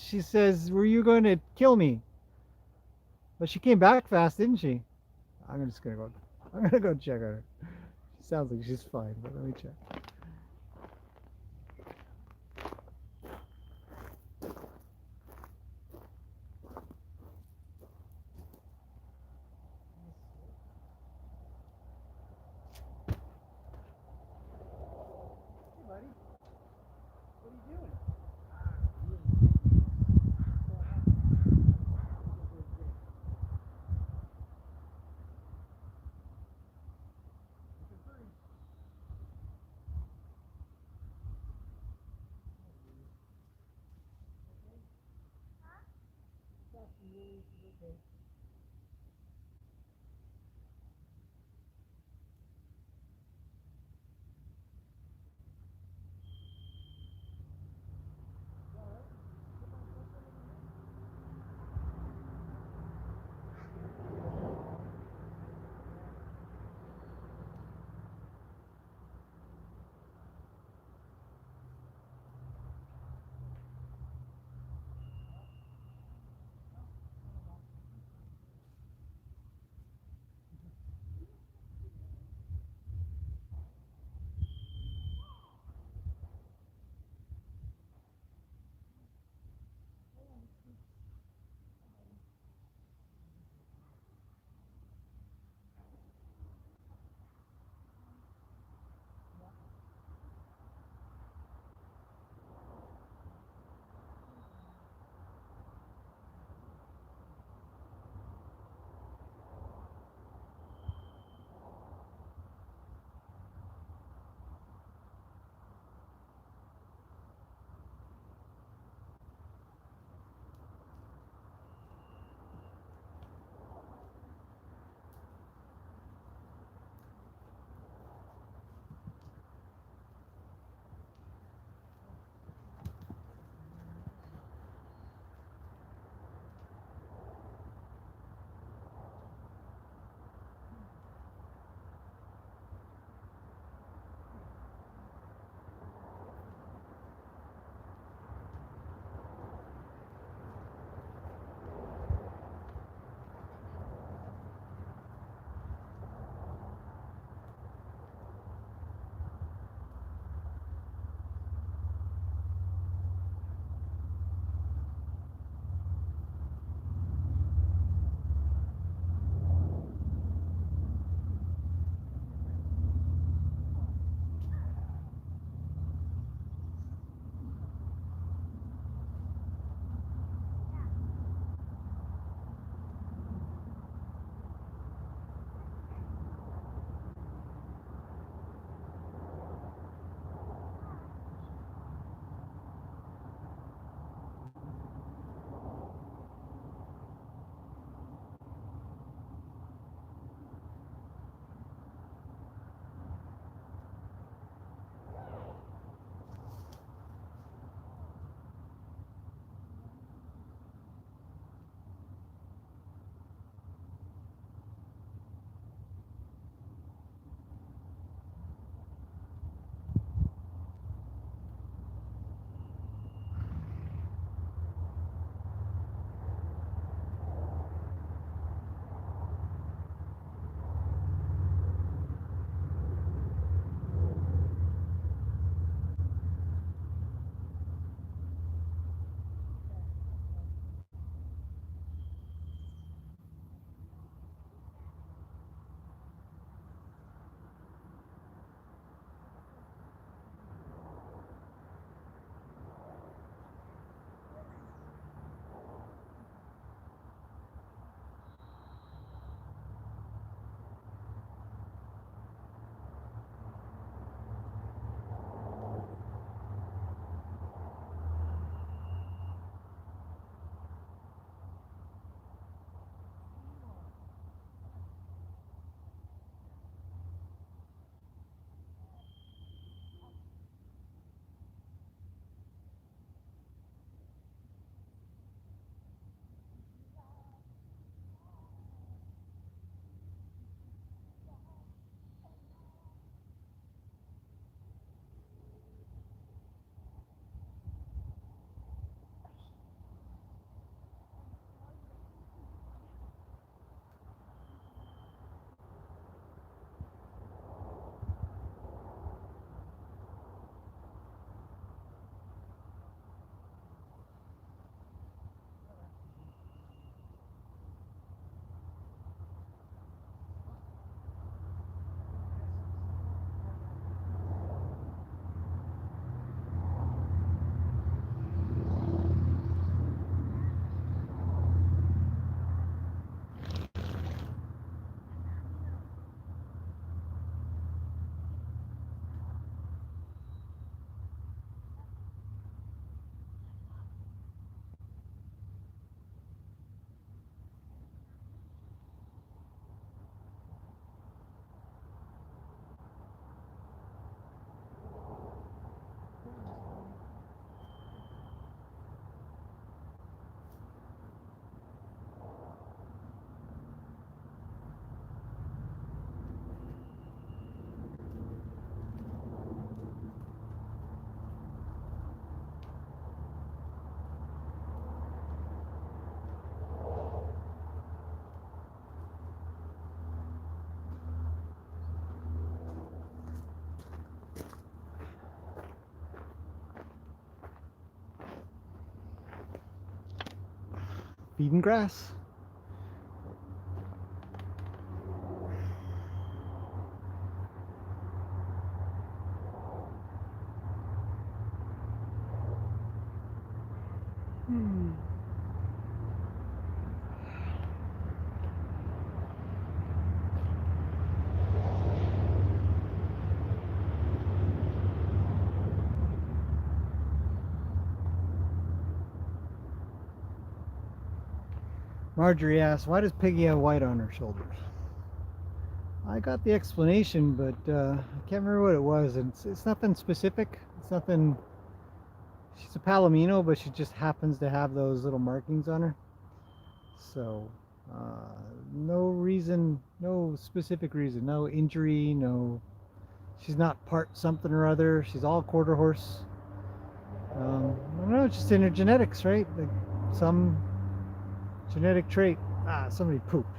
She says, "Were you going to kill me?" But she came back fast, didn't she? I'm just gonna go. I'm gonna go check on her. She sounds like she's fine, but let me check. Hey, buddy. What are you doing? feeding grass. Marjorie asks, why does Piggy have white on her shoulders? I got the explanation, but I can't remember what it was. And it's nothing specific. It's nothing. She's a Palomino, but she just happens to have those little markings on her. So, no reason, no specific reason, no injury, no. She's not part something or other. She's all quarter horse. I don't know, it's just in her genetics, right? Like some genetic trait. Ah, somebody pooped.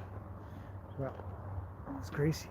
Well, it's Gracie.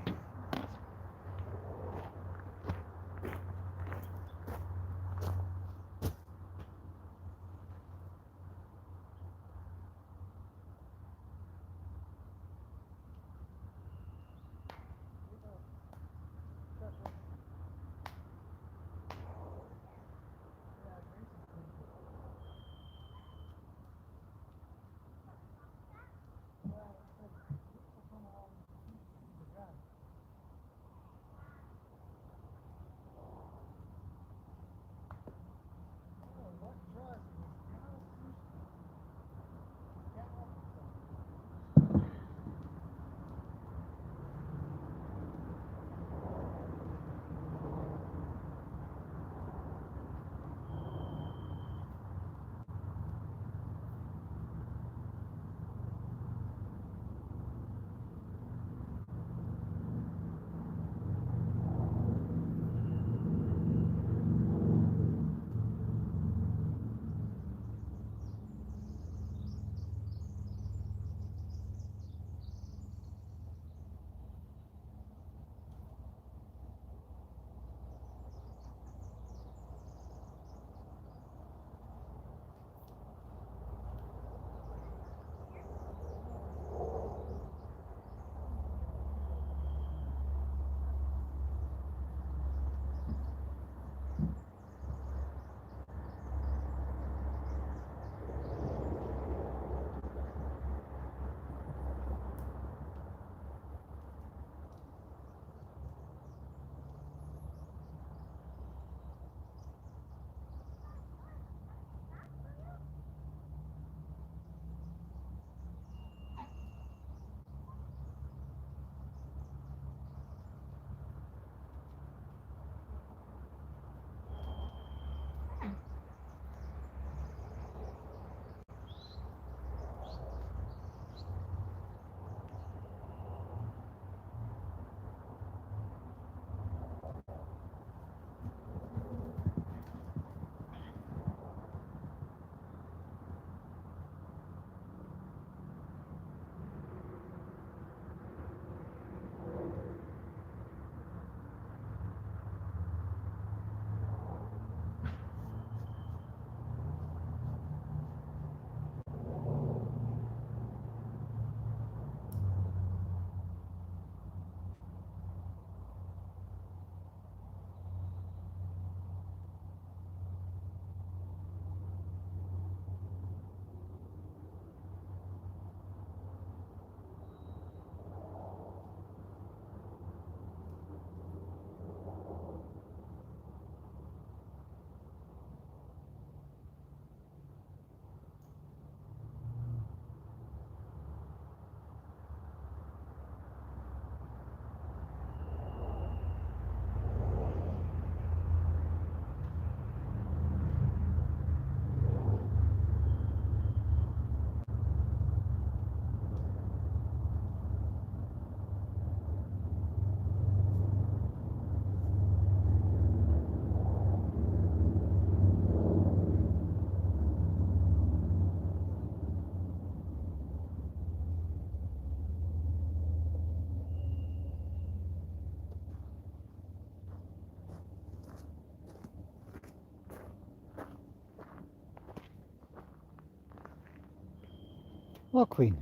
All clean.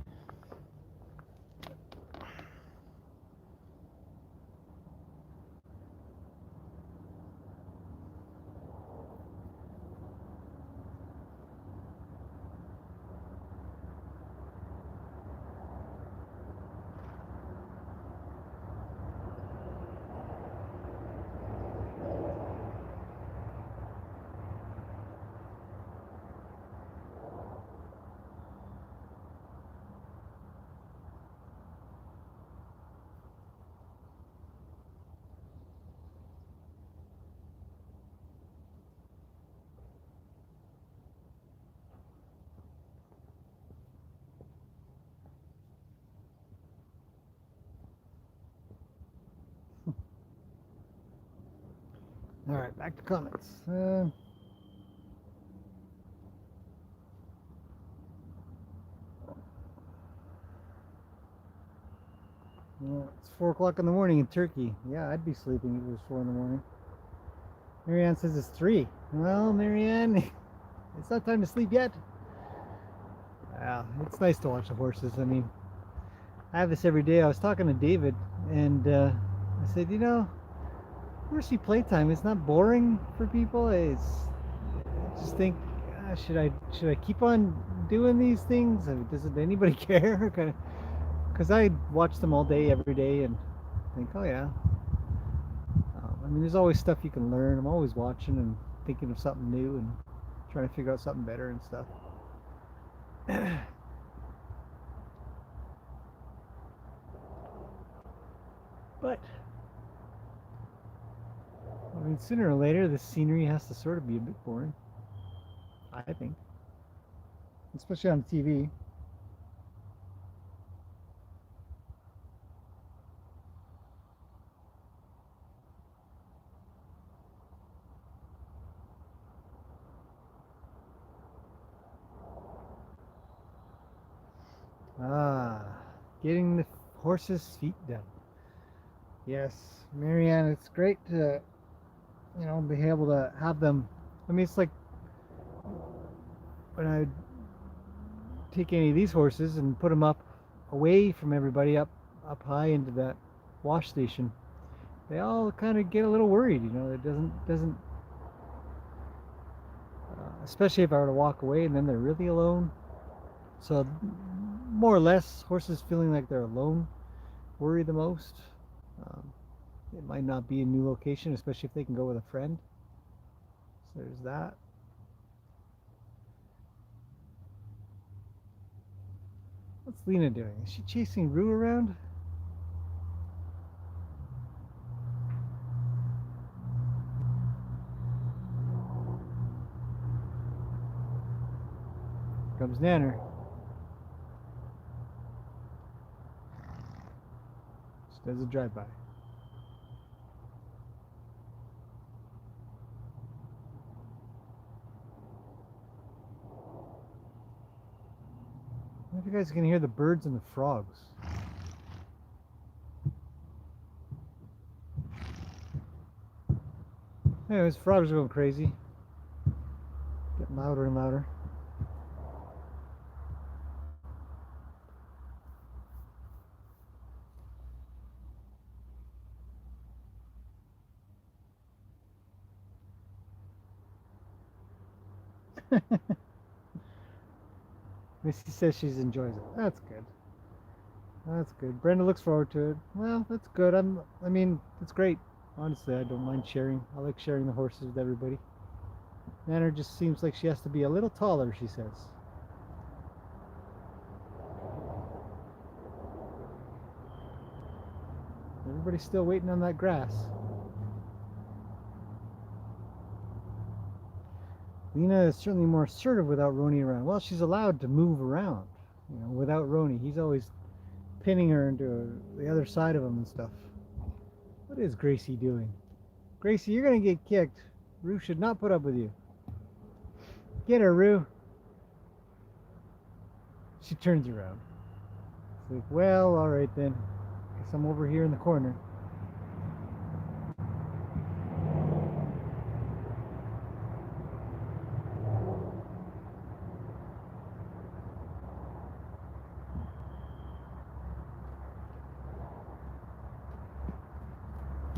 All right, back to comments. Well, it's 4 o'clock in the morning in Turkey. Yeah, I'd be sleeping if it was 4 in the morning. Marianne says it's 3. Well, Marianne, it's not time to sleep yet. Wow, it's nice to watch the horses. I mean, I have this every day. I was talking to David, and I said, you know, Horsey Playtime is not boring for people. I just think, should I keep on doing these things? I mean, doesn't anybody care? Kind of, because I watch them all day, every day, and think, oh yeah. I mean, there's always stuff you can learn. I'm always watching and thinking of something new and trying to figure out something better and stuff. But I mean, sooner or later, the scenery has to sort of be a bit boring, I think, especially on TV. Ah, getting the horses' feet done. Yes, Marianne, it's great to, be able to have them. I mean, it's like when I take any of these horses and put them up away from everybody, up high into that wash station, they all kind of get a little worried. It doesn't especially if I were to walk away and then they're really alone. So more or less, horses feeling like they're alone worry the most. Um, it might not be a new location, especially if they can go with a friend. So there's that. What's Lena doing? Is she chasing Rue around? Here comes Nanner. She does a drive-by. I wonder if you guys can hear the birds and the frogs. Anyways, frogs are going crazy. Getting louder and louder. Missy says she enjoys it. That's good. That's good. Brenda looks forward to it. Well, that's good. I mean, it's great. Honestly, I don't mind sharing. I like sharing the horses with everybody. Nanner just seems like she has to be a little taller, she says. Everybody's still waiting on that grass. Lena is certainly more assertive without Roni around. Well, she's allowed to move around, without Roni. He's always pinning her into the other side of him and stuff. What is Gracie doing? Gracie, you're going to get kicked. Rue should not put up with you. Get her, Rue. She turns around. It's like, well, all right then. Guess I'm over here in the corner.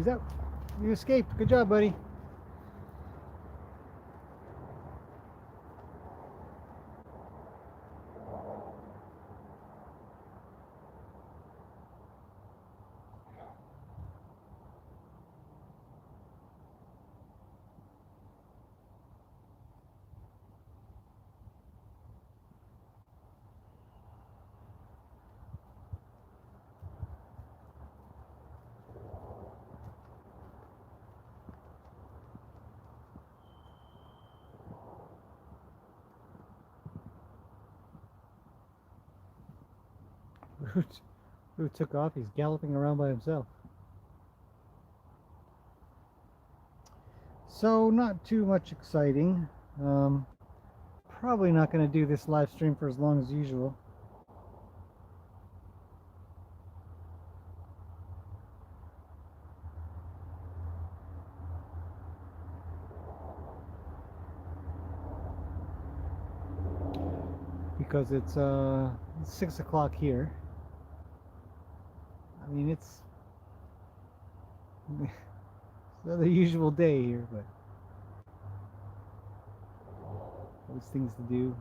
He's out. You escaped. Good job, buddy. Who took off? He's galloping around by himself. So not too much exciting. Probably not going to do this live stream for as long as usual. Because it's 6 o'clock here. I mean, it's another usual day here, but always things to do.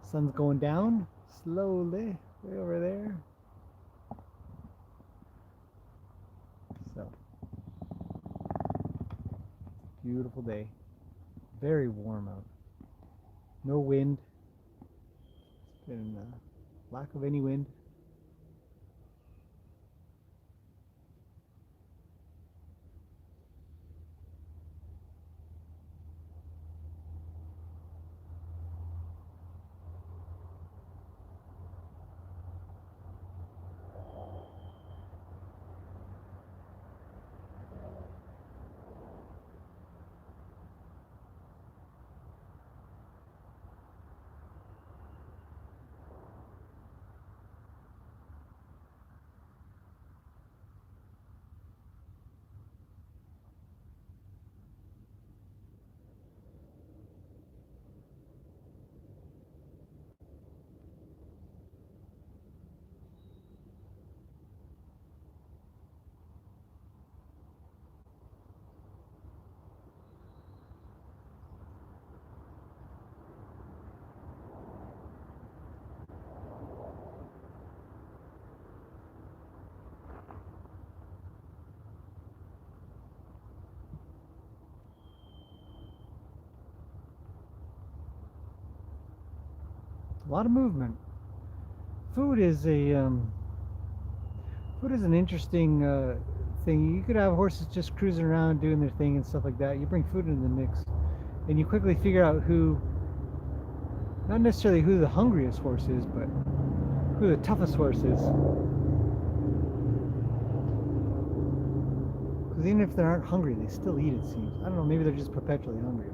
Sun's going down slowly, way over there. So, beautiful day. Very warm out. No wind. It's been lack of any wind. A lot of movement. Food is an interesting thing. You could have horses just cruising around doing their thing and stuff like that. You bring food into the mix, and you quickly figure out who, not necessarily who the hungriest horse is, but who the toughest horse is. Because even if they aren't hungry, they still eat, it seems. I don't know, maybe they're just perpetually hungry.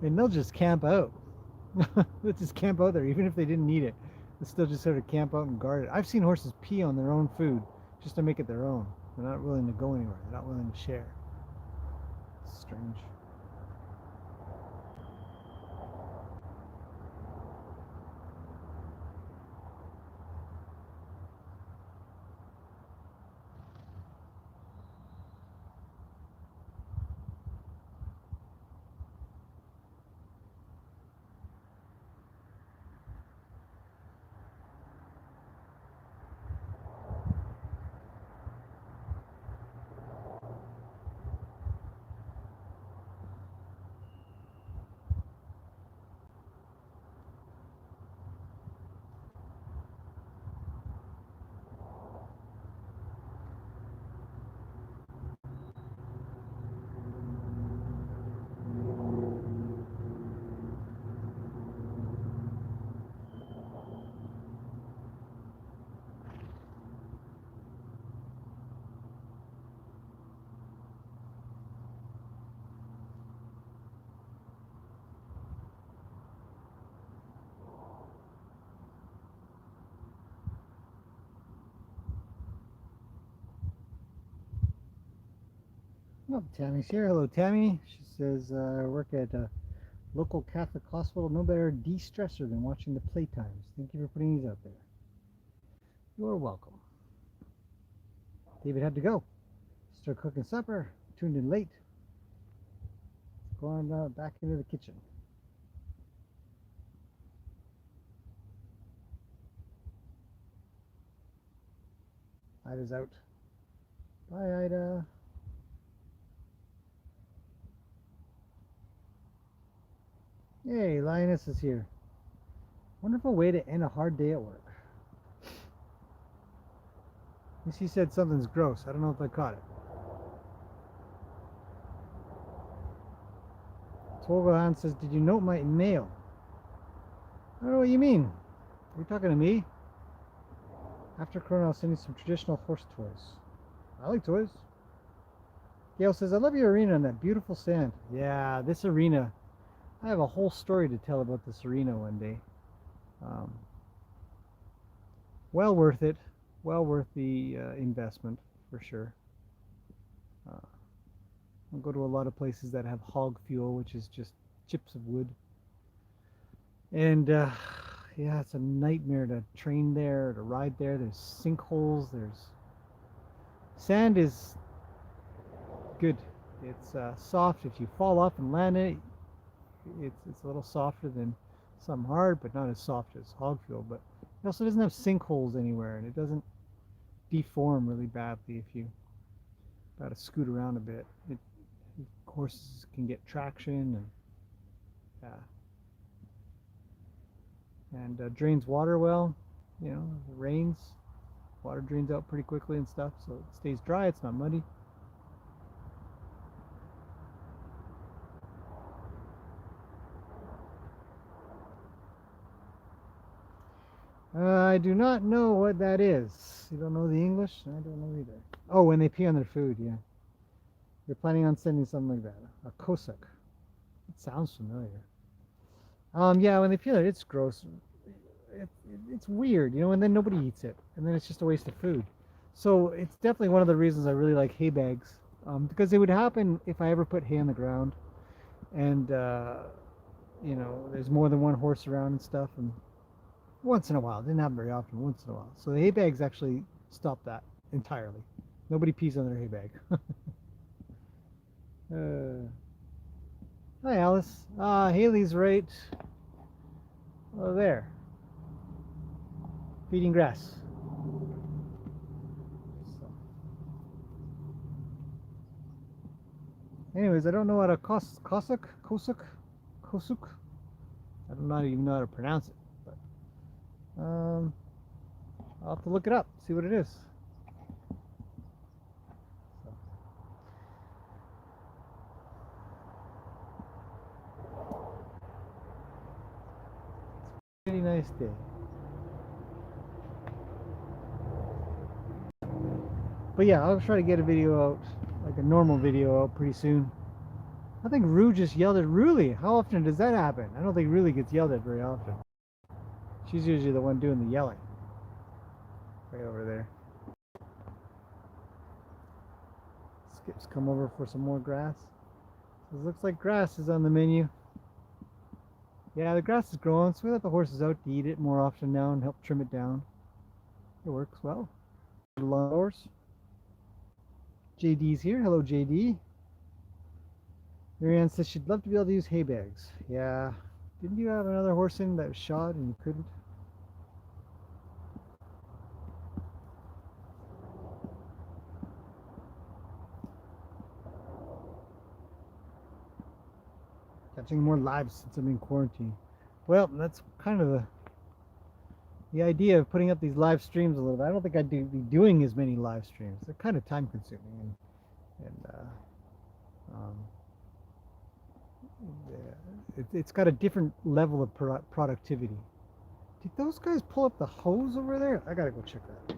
And they'll just camp out. They'll just camp out there, even if they didn't need it. They'll still just sort of camp out and guard it. I've seen horses pee on their own food just to make it their own. They're not willing to go anywhere. They're not willing to share. It's strange. Oh, Tammy's here. Hello, Tammy. She says, I work at a local Catholic hospital. No better de-stressor than watching the Playtimes. Thank you for putting these out there. You're welcome. David had to go. Start cooking supper. Tuned in late. Going back into the kitchen. Ida's out. Bye, Ida. Hey, Lioness is here. Wonderful way to end a hard day at work. She said something's gross. I don't know if I caught it. Togohan says, did you note my nail? I don't know what you mean. Are you talking to me? After Corona, I'll send you some traditional horse toys. I like toys. Gail says, I love your arena and that beautiful sand. Yeah, this arena. I have a whole story to tell about this arena one day. Well worth it. Well worth the investment, for sure. I'll go to a lot of places that have hog fuel, which is just chips of wood. And yeah, it's a nightmare to train there, to ride there. There's sinkholes. There's sand is good. It's soft. If you fall off and land in it, it's a little softer than some hard, but not as soft as hog fuel. But it also doesn't have sinkholes anywhere, and it doesn't deform really badly if you gotta scoot around a bit. Horses can get traction, and drains water well. You know, it rains, water drains out pretty quickly and stuff, so it stays dry. It's not muddy. I do not know what that is. You don't know the English? I don't know either. Oh, when they pee on their food, yeah. You're planning on sending something like that. A Cossack. It sounds familiar. Yeah, when they pee on it, it's gross. It's weird, you know, and then nobody eats it. And then it's just a waste of food. So it's definitely one of the reasons I really like hay bags. Because it would happen if I ever put hay on the ground. And, you know, there's more than one horse around and stuff. And once in a while. It didn't happen very often, once in a while. So the hay bags actually stop that entirely. Nobody pees on their hay bag. Hi, Alice. Haley's right. Oh, there. Feeding grass. So. Anyways, I don't know how to Cossack. I don't even know how to pronounce it. But I'll have to look it up, see what it is. Pretty nice day. But yeah, I'll try to get a video out, like a normal video out pretty soon. I think Rue just yelled at Ruli. How often does that happen? I don't think Ruli gets yelled at very often. She's usually the one doing the yelling. Right over there. Skip's come over for some more grass. So it looks like grass is on the menu. Yeah, the grass is growing, so we let the horses out to eat it more often now and help trim it down. It works well. The lawnmowers. JD's here. Hello, JD. Marianne says she'd love to be able to use hay bags. Yeah. Didn't you have another horse in that was shod and you couldn't? Catching more lives since I'm in quarantine. Well, that's kind of the idea of putting up these live streams a little bit. I don't think I'd be doing as many live streams. They're kind of time consuming, it's got a different level of productivity. Did those guys pull up the hose over there? I gotta go check that.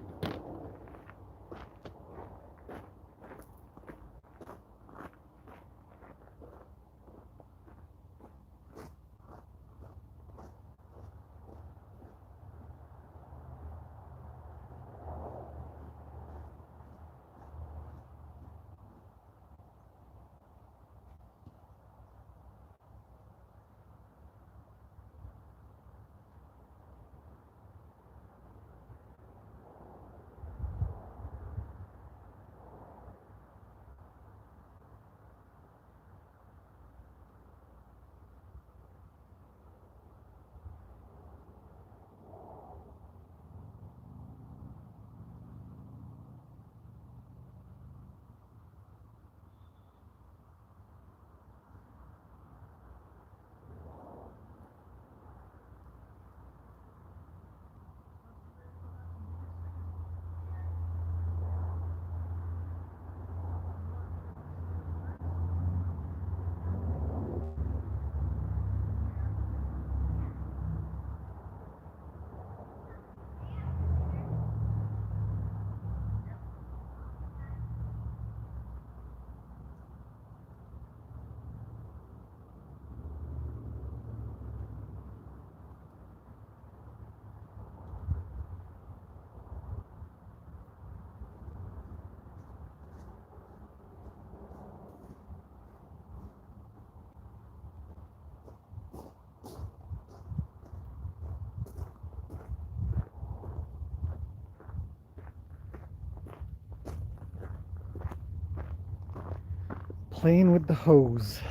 playing with the hose.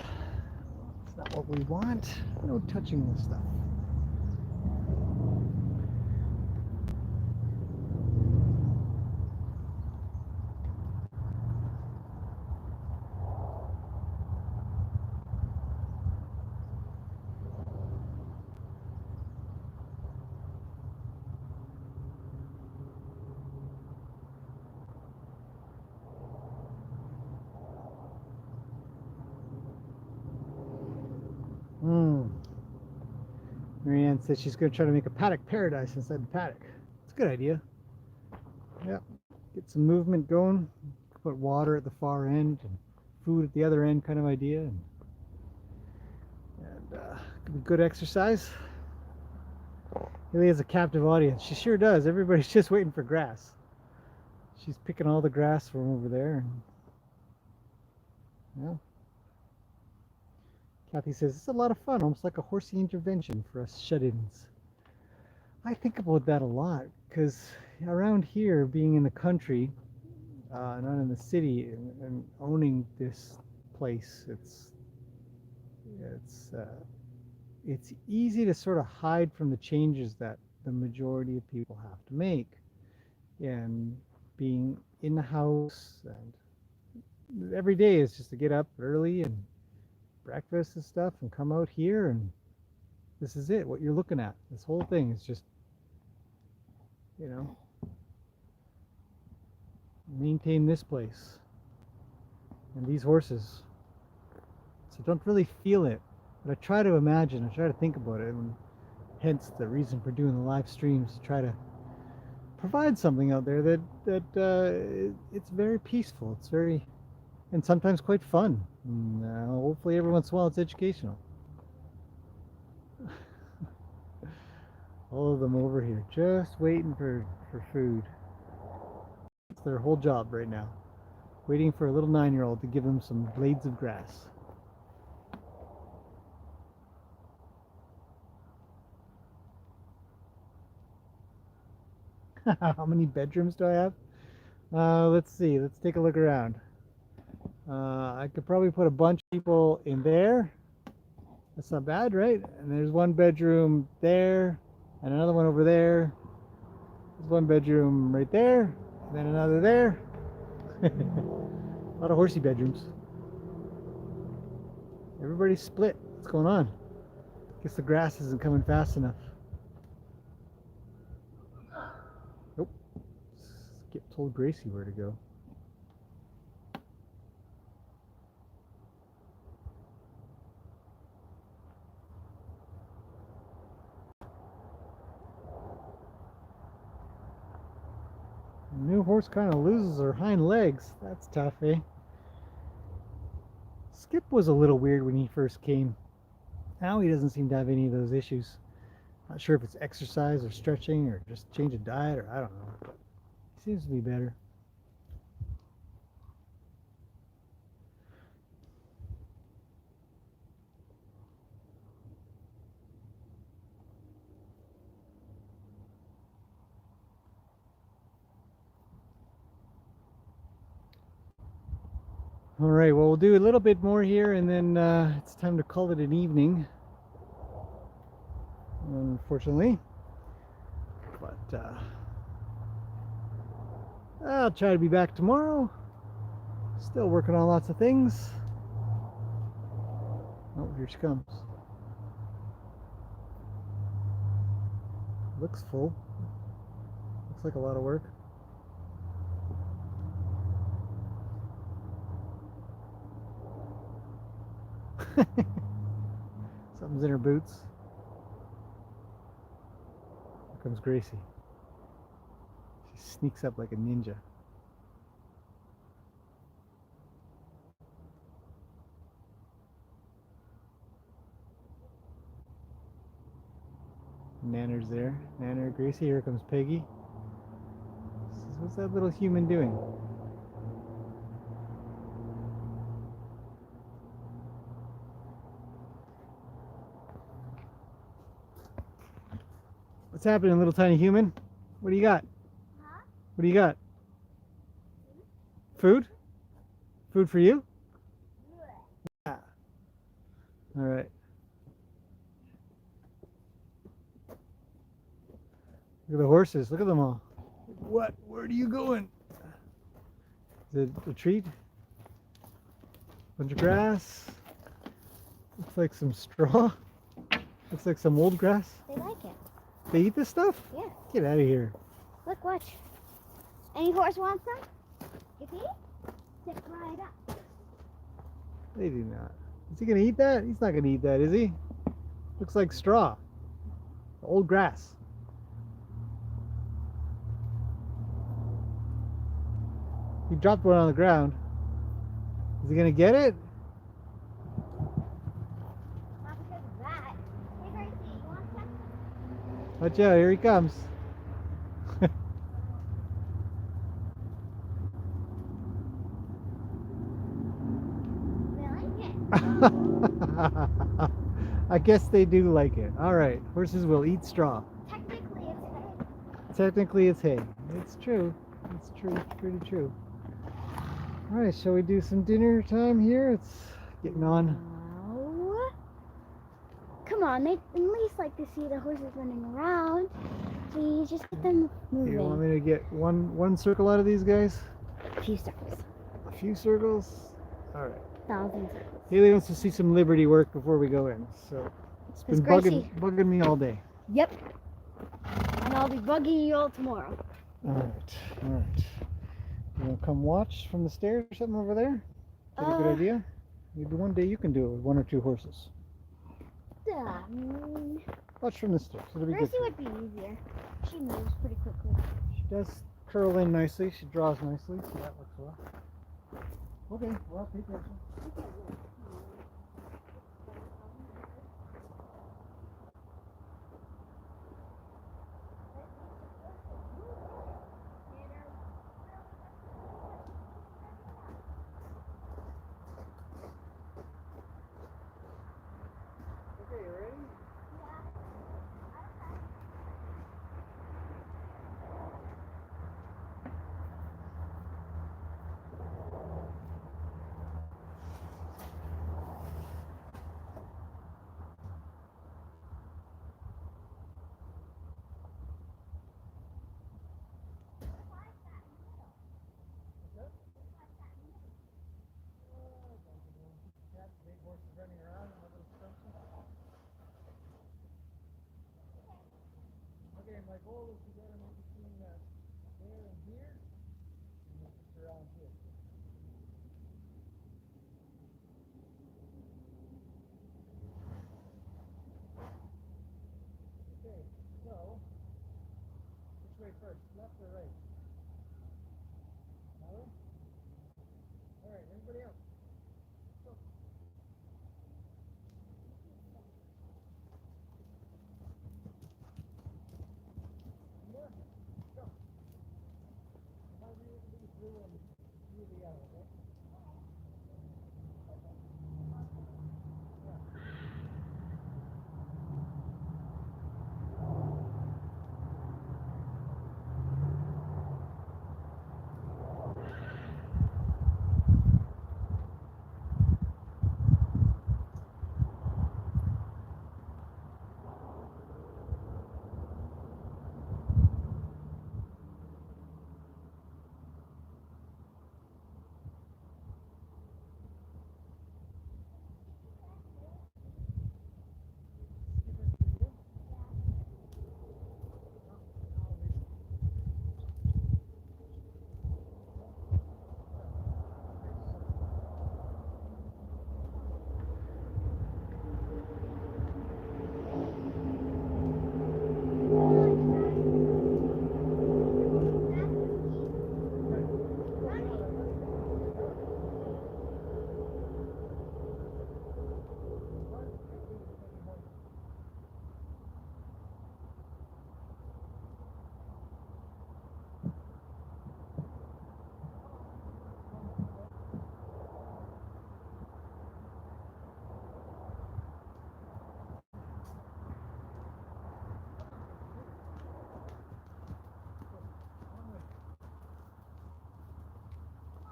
It's not what we want. No touching this stuff. Marianne said she's going to try to make a paddock paradise inside the paddock. It's a good idea. Yeah, get some movement going. Put water at the far end and food at the other end, kind of idea. And could be good exercise. Really has a captive audience. She sure does. Everybody's just waiting for grass. She's picking all the grass from over there. Yeah. Kathy says it's a lot of fun, almost like a horsey intervention for us shut-ins. I think about that a lot because around here, being in the country, not in the city, and owning this place, it's easy to sort of hide from the changes that the majority of people have to make, and being in the house, and every day is just to get up early and breakfast and stuff and come out here, and this is it. What you're looking at, this whole thing is just, maintain this place and these horses. So don't really feel it, but I try to imagine, I try to think about it, and hence the reason for doing the live streams, to try to provide something out there that it's very peaceful, it's very, and sometimes quite fun, and hopefully every once in a while it's educational. All of them over here just waiting for food. It's their whole job right now, waiting for a little 9-year-old to give them some blades of grass. How many bedrooms do I have? Let's see. Let's take a look around. I could probably put a bunch of people in there. That's not bad, right? And there's one bedroom there, and another one over there. There's one bedroom right there, and then another there. A lot of horsey bedrooms. Everybody's split. What's going on? Guess the grass isn't coming fast enough. Nope. Skip told Gracie where to go. New horse kind of loses her hind legs. That's tough, eh? Skip was a little weird when he first came. Now he doesn't seem to have any of those issues. Not sure if it's exercise or stretching or just change of diet, or I don't know. But he seems to be better. All right, well, we'll do a little bit more here, and then it's time to call it an evening, unfortunately. But I'll try to be back tomorrow. Still working on lots of things. Oh, here she comes. Looks full. Looks like a lot of work. Something's in her boots. Here comes Gracie. She sneaks up like a ninja. Nanner's there. Nanner, Gracie. Here comes Peggy. What's that little human doing? What's happening, little tiny human? What do you got? Huh? What do you got? Food? Food for you? Good. All right. Look at the horses. Look at them all. What? Where are you going? Is it a treat? Bunch of grass. Looks like some straw. Looks like some old grass. They like it. They eat this stuff? Yeah. Get out of here. Look, watch. Any horse wants some? You see? Sit right up. They do not. Is he gonna eat that? He's not gonna eat that, is he? Looks like straw. Old grass. He dropped one on the ground. Is he gonna get it? Not because of that. Hey, Gracie, you want some? Watch out, here he comes. They like it. I guess they do like it. All right, horses will eat straw. Technically, it's hay. Technically, it's hay. It's true. It's true. It's pretty true. All right, shall we do some dinner time here? It's getting on. No. Come on, they at least like to see the horses running around. Please just get them moving. You want me to get one circle out of these guys? A few circles. A few circles? All right. 1,000 circles. Haley wants to see some Liberty work before we go in, so it's been That's bugging me all day. Yep. And I'll be bugging you all tomorrow. All right, all right. You want to come watch from the stairs or something over there? Is that a good idea? Maybe one day you can do it with 1 or 2 horses. Watch from the stairs. It'll be good. Gracie would be easier. She moves pretty quickly. She does curl in nicely. She draws nicely, so that works well. Okay, well, pay attention. Okay, you ready? Big horses running around in the little structure. Okay, my goal is to get them in between there and here, and then just around here. Okay, so which way first, left or right? All right, everybody else. Go. More. Go. How do you do blue and do the yellow, okay?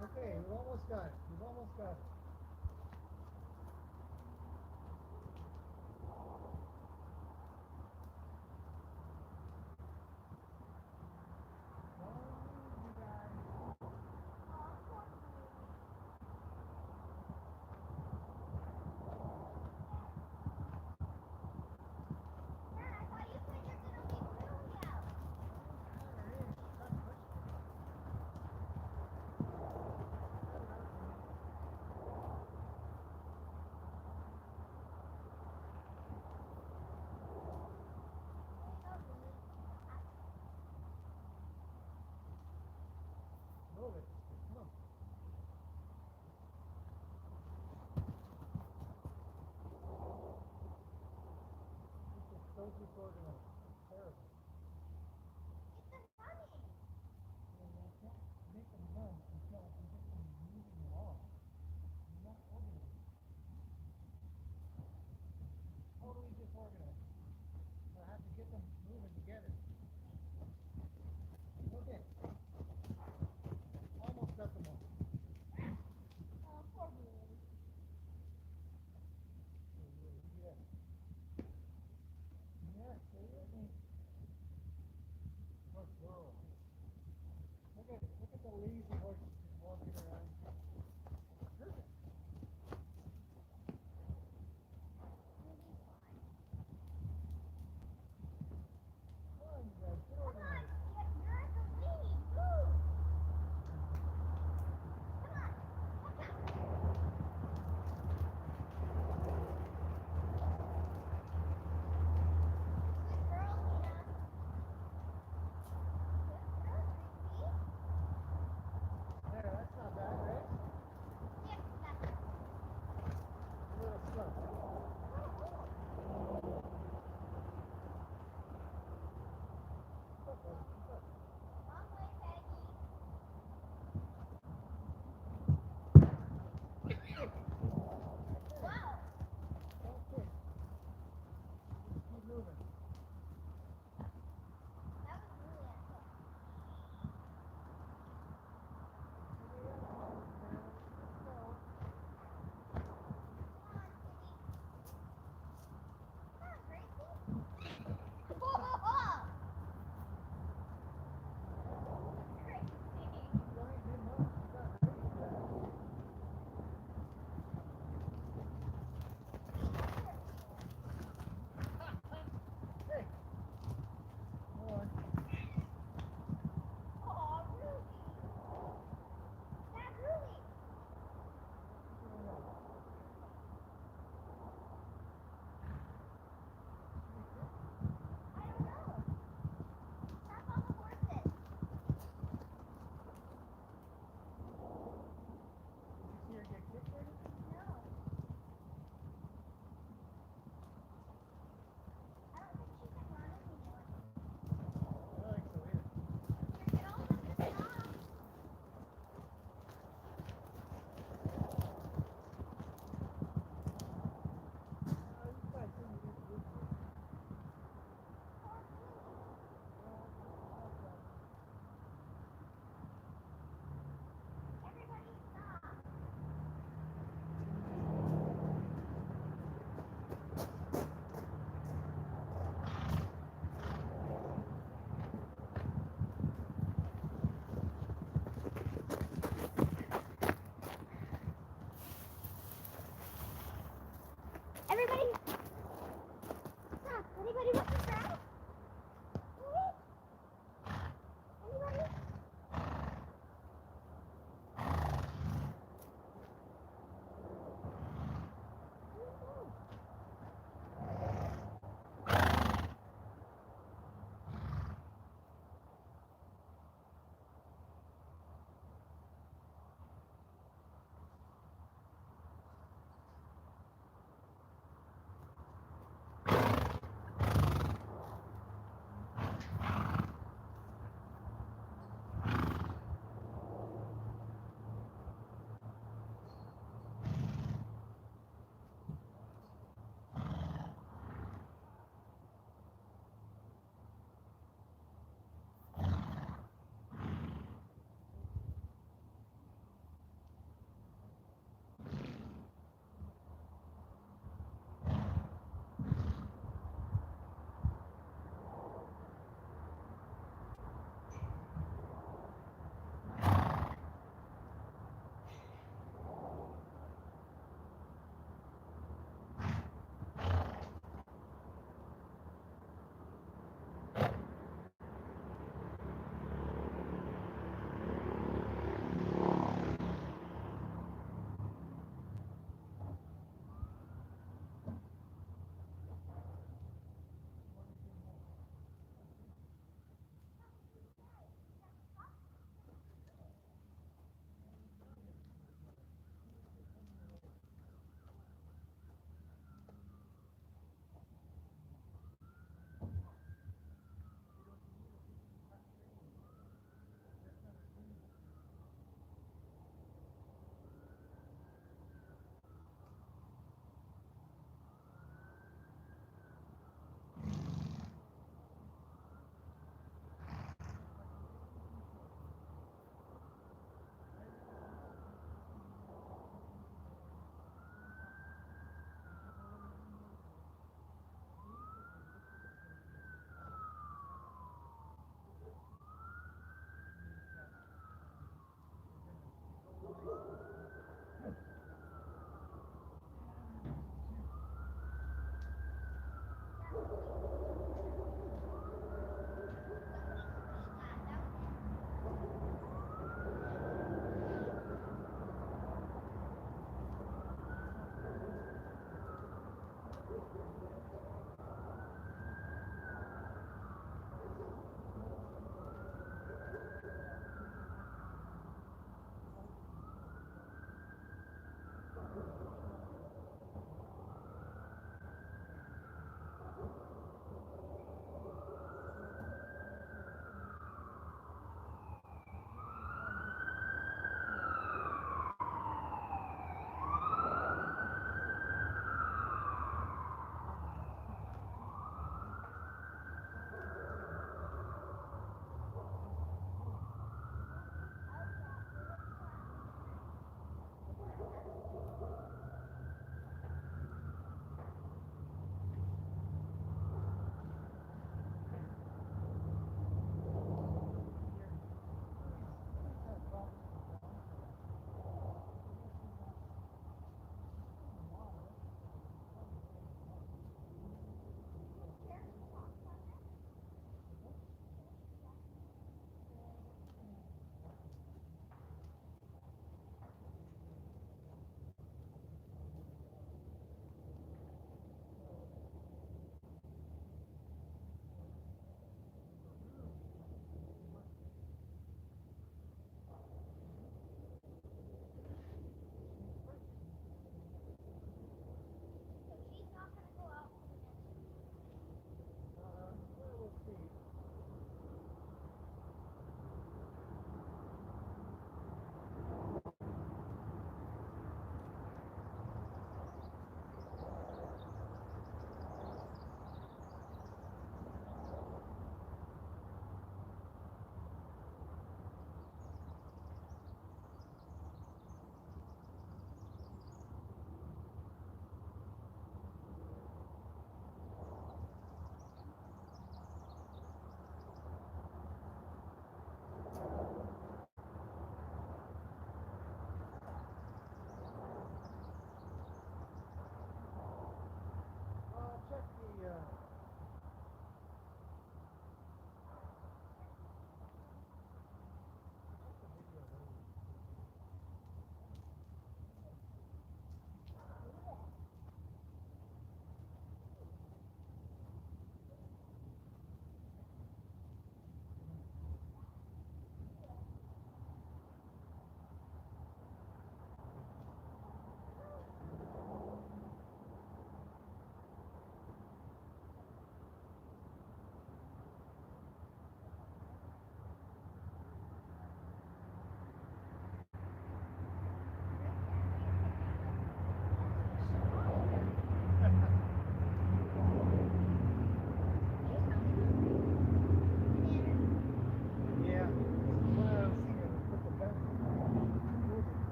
Okay, we've almost got it. We've almost got it. totally disorganized. Terrible. And I can't make them run until I can get them moving along. They're not organized. Totally disorganized. So I have to get them moving together. Okay. Almost got them all. Poor baby. Yeah. Yeah, stay with me.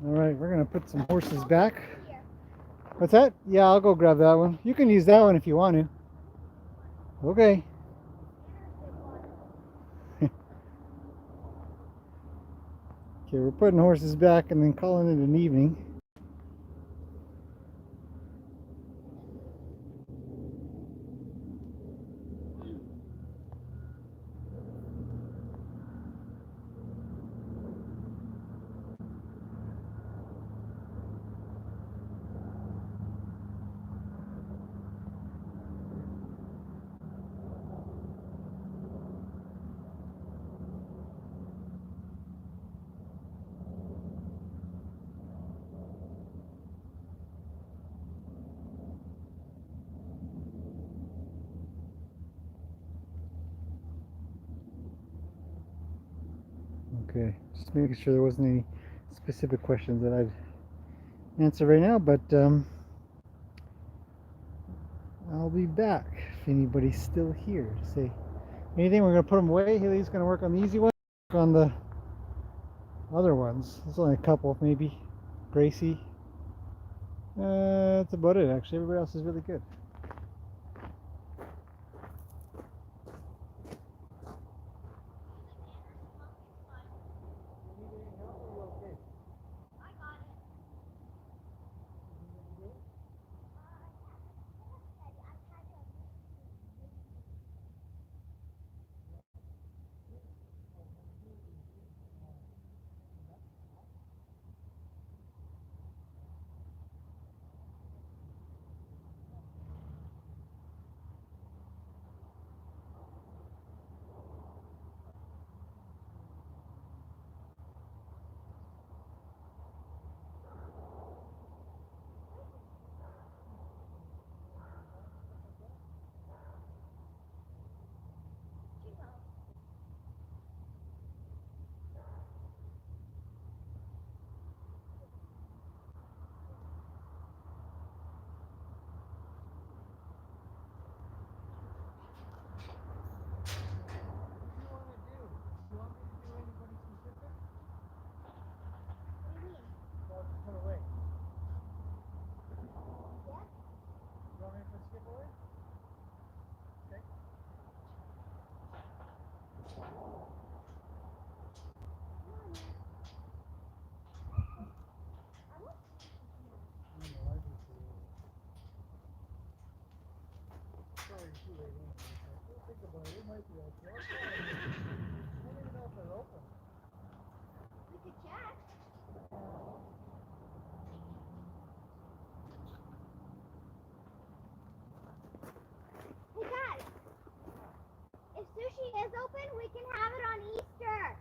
All right, we're gonna put some horses back. What's that? Yeah, I'll go grab that one. You can use that one if you want to. Okay. Okay, we're putting horses back and then calling it an evening. Okay, just making sure there wasn't any specific questions that I'd answer right now, but I'll be back if anybody's still here to say anything. We're gonna put them away. Haley's gonna work on the easy one, work on the other ones. There's only a couple, maybe. Gracie. That's about it, actually. Everybody else is really good. Hey guys, if sushi is open, we can have it on Easter.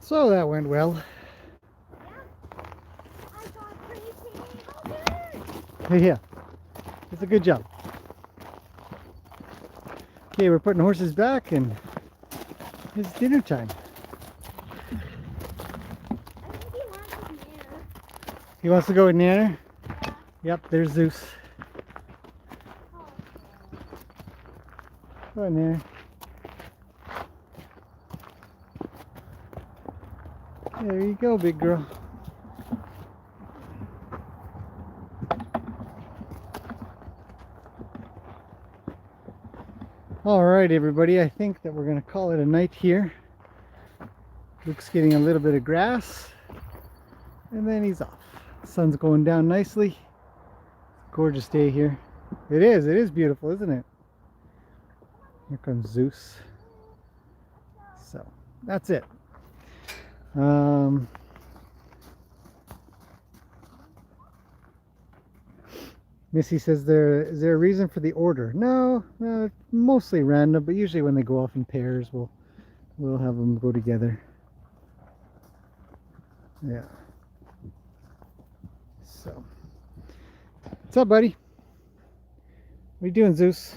So that went well. I got Gracie. Yeah, it's a good job. Okay, we're putting horses back and it's dinner time. I think he wants his mirror. He wants to go with Nana? Yeah. Yep, there's Zeus. Oh. Go on, Nana. There you go, big girl. All right, everybody, I think that we're going to call it a night here. Luke's getting a little bit of grass, and then he's off. The sun's going down nicely. Gorgeous day here. It is beautiful, isn't it? Here comes Zeus. So, that's it. Missy says, is there a reason for the order? No, mostly random, but usually when they go off in pairs, we'll have them go together. Yeah. So, what's up, buddy? What are you doing, Zeus?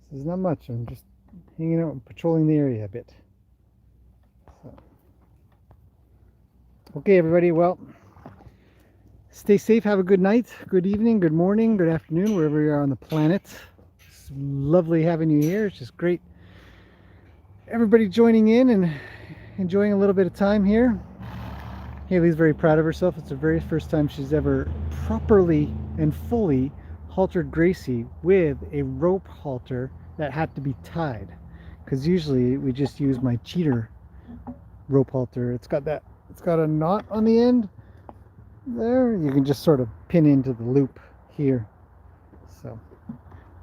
This is not much. I'm just hanging out and patrolling the area a bit. So. Okay, everybody. Well, stay safe. Have a good night, good evening, good morning, good afternoon, wherever you are on the planet. It's lovely having you here. It's just great. Everybody joining in and enjoying a little bit of time here. Haley's very proud of herself. It's the very first time she's ever properly and fully haltered Gracie with a rope halter that had to be tied. Because usually we just use my cheater rope halter. It's got a knot on the end. There, you can just sort of pin into the loop here. So,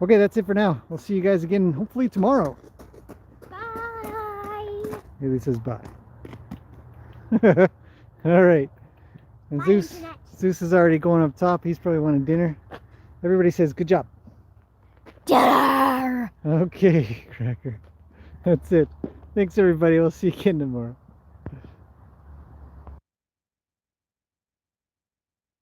okay, that's it for now. We'll see you guys again hopefully tomorrow. Bye. Haley says bye. All right. And Bye, Zeus Internet. Zeus is already going up top. He's probably wanting dinner. Everybody says good job. Dinner. Okay, Cracker. That's it. Thanks, everybody. We'll see you again tomorrow.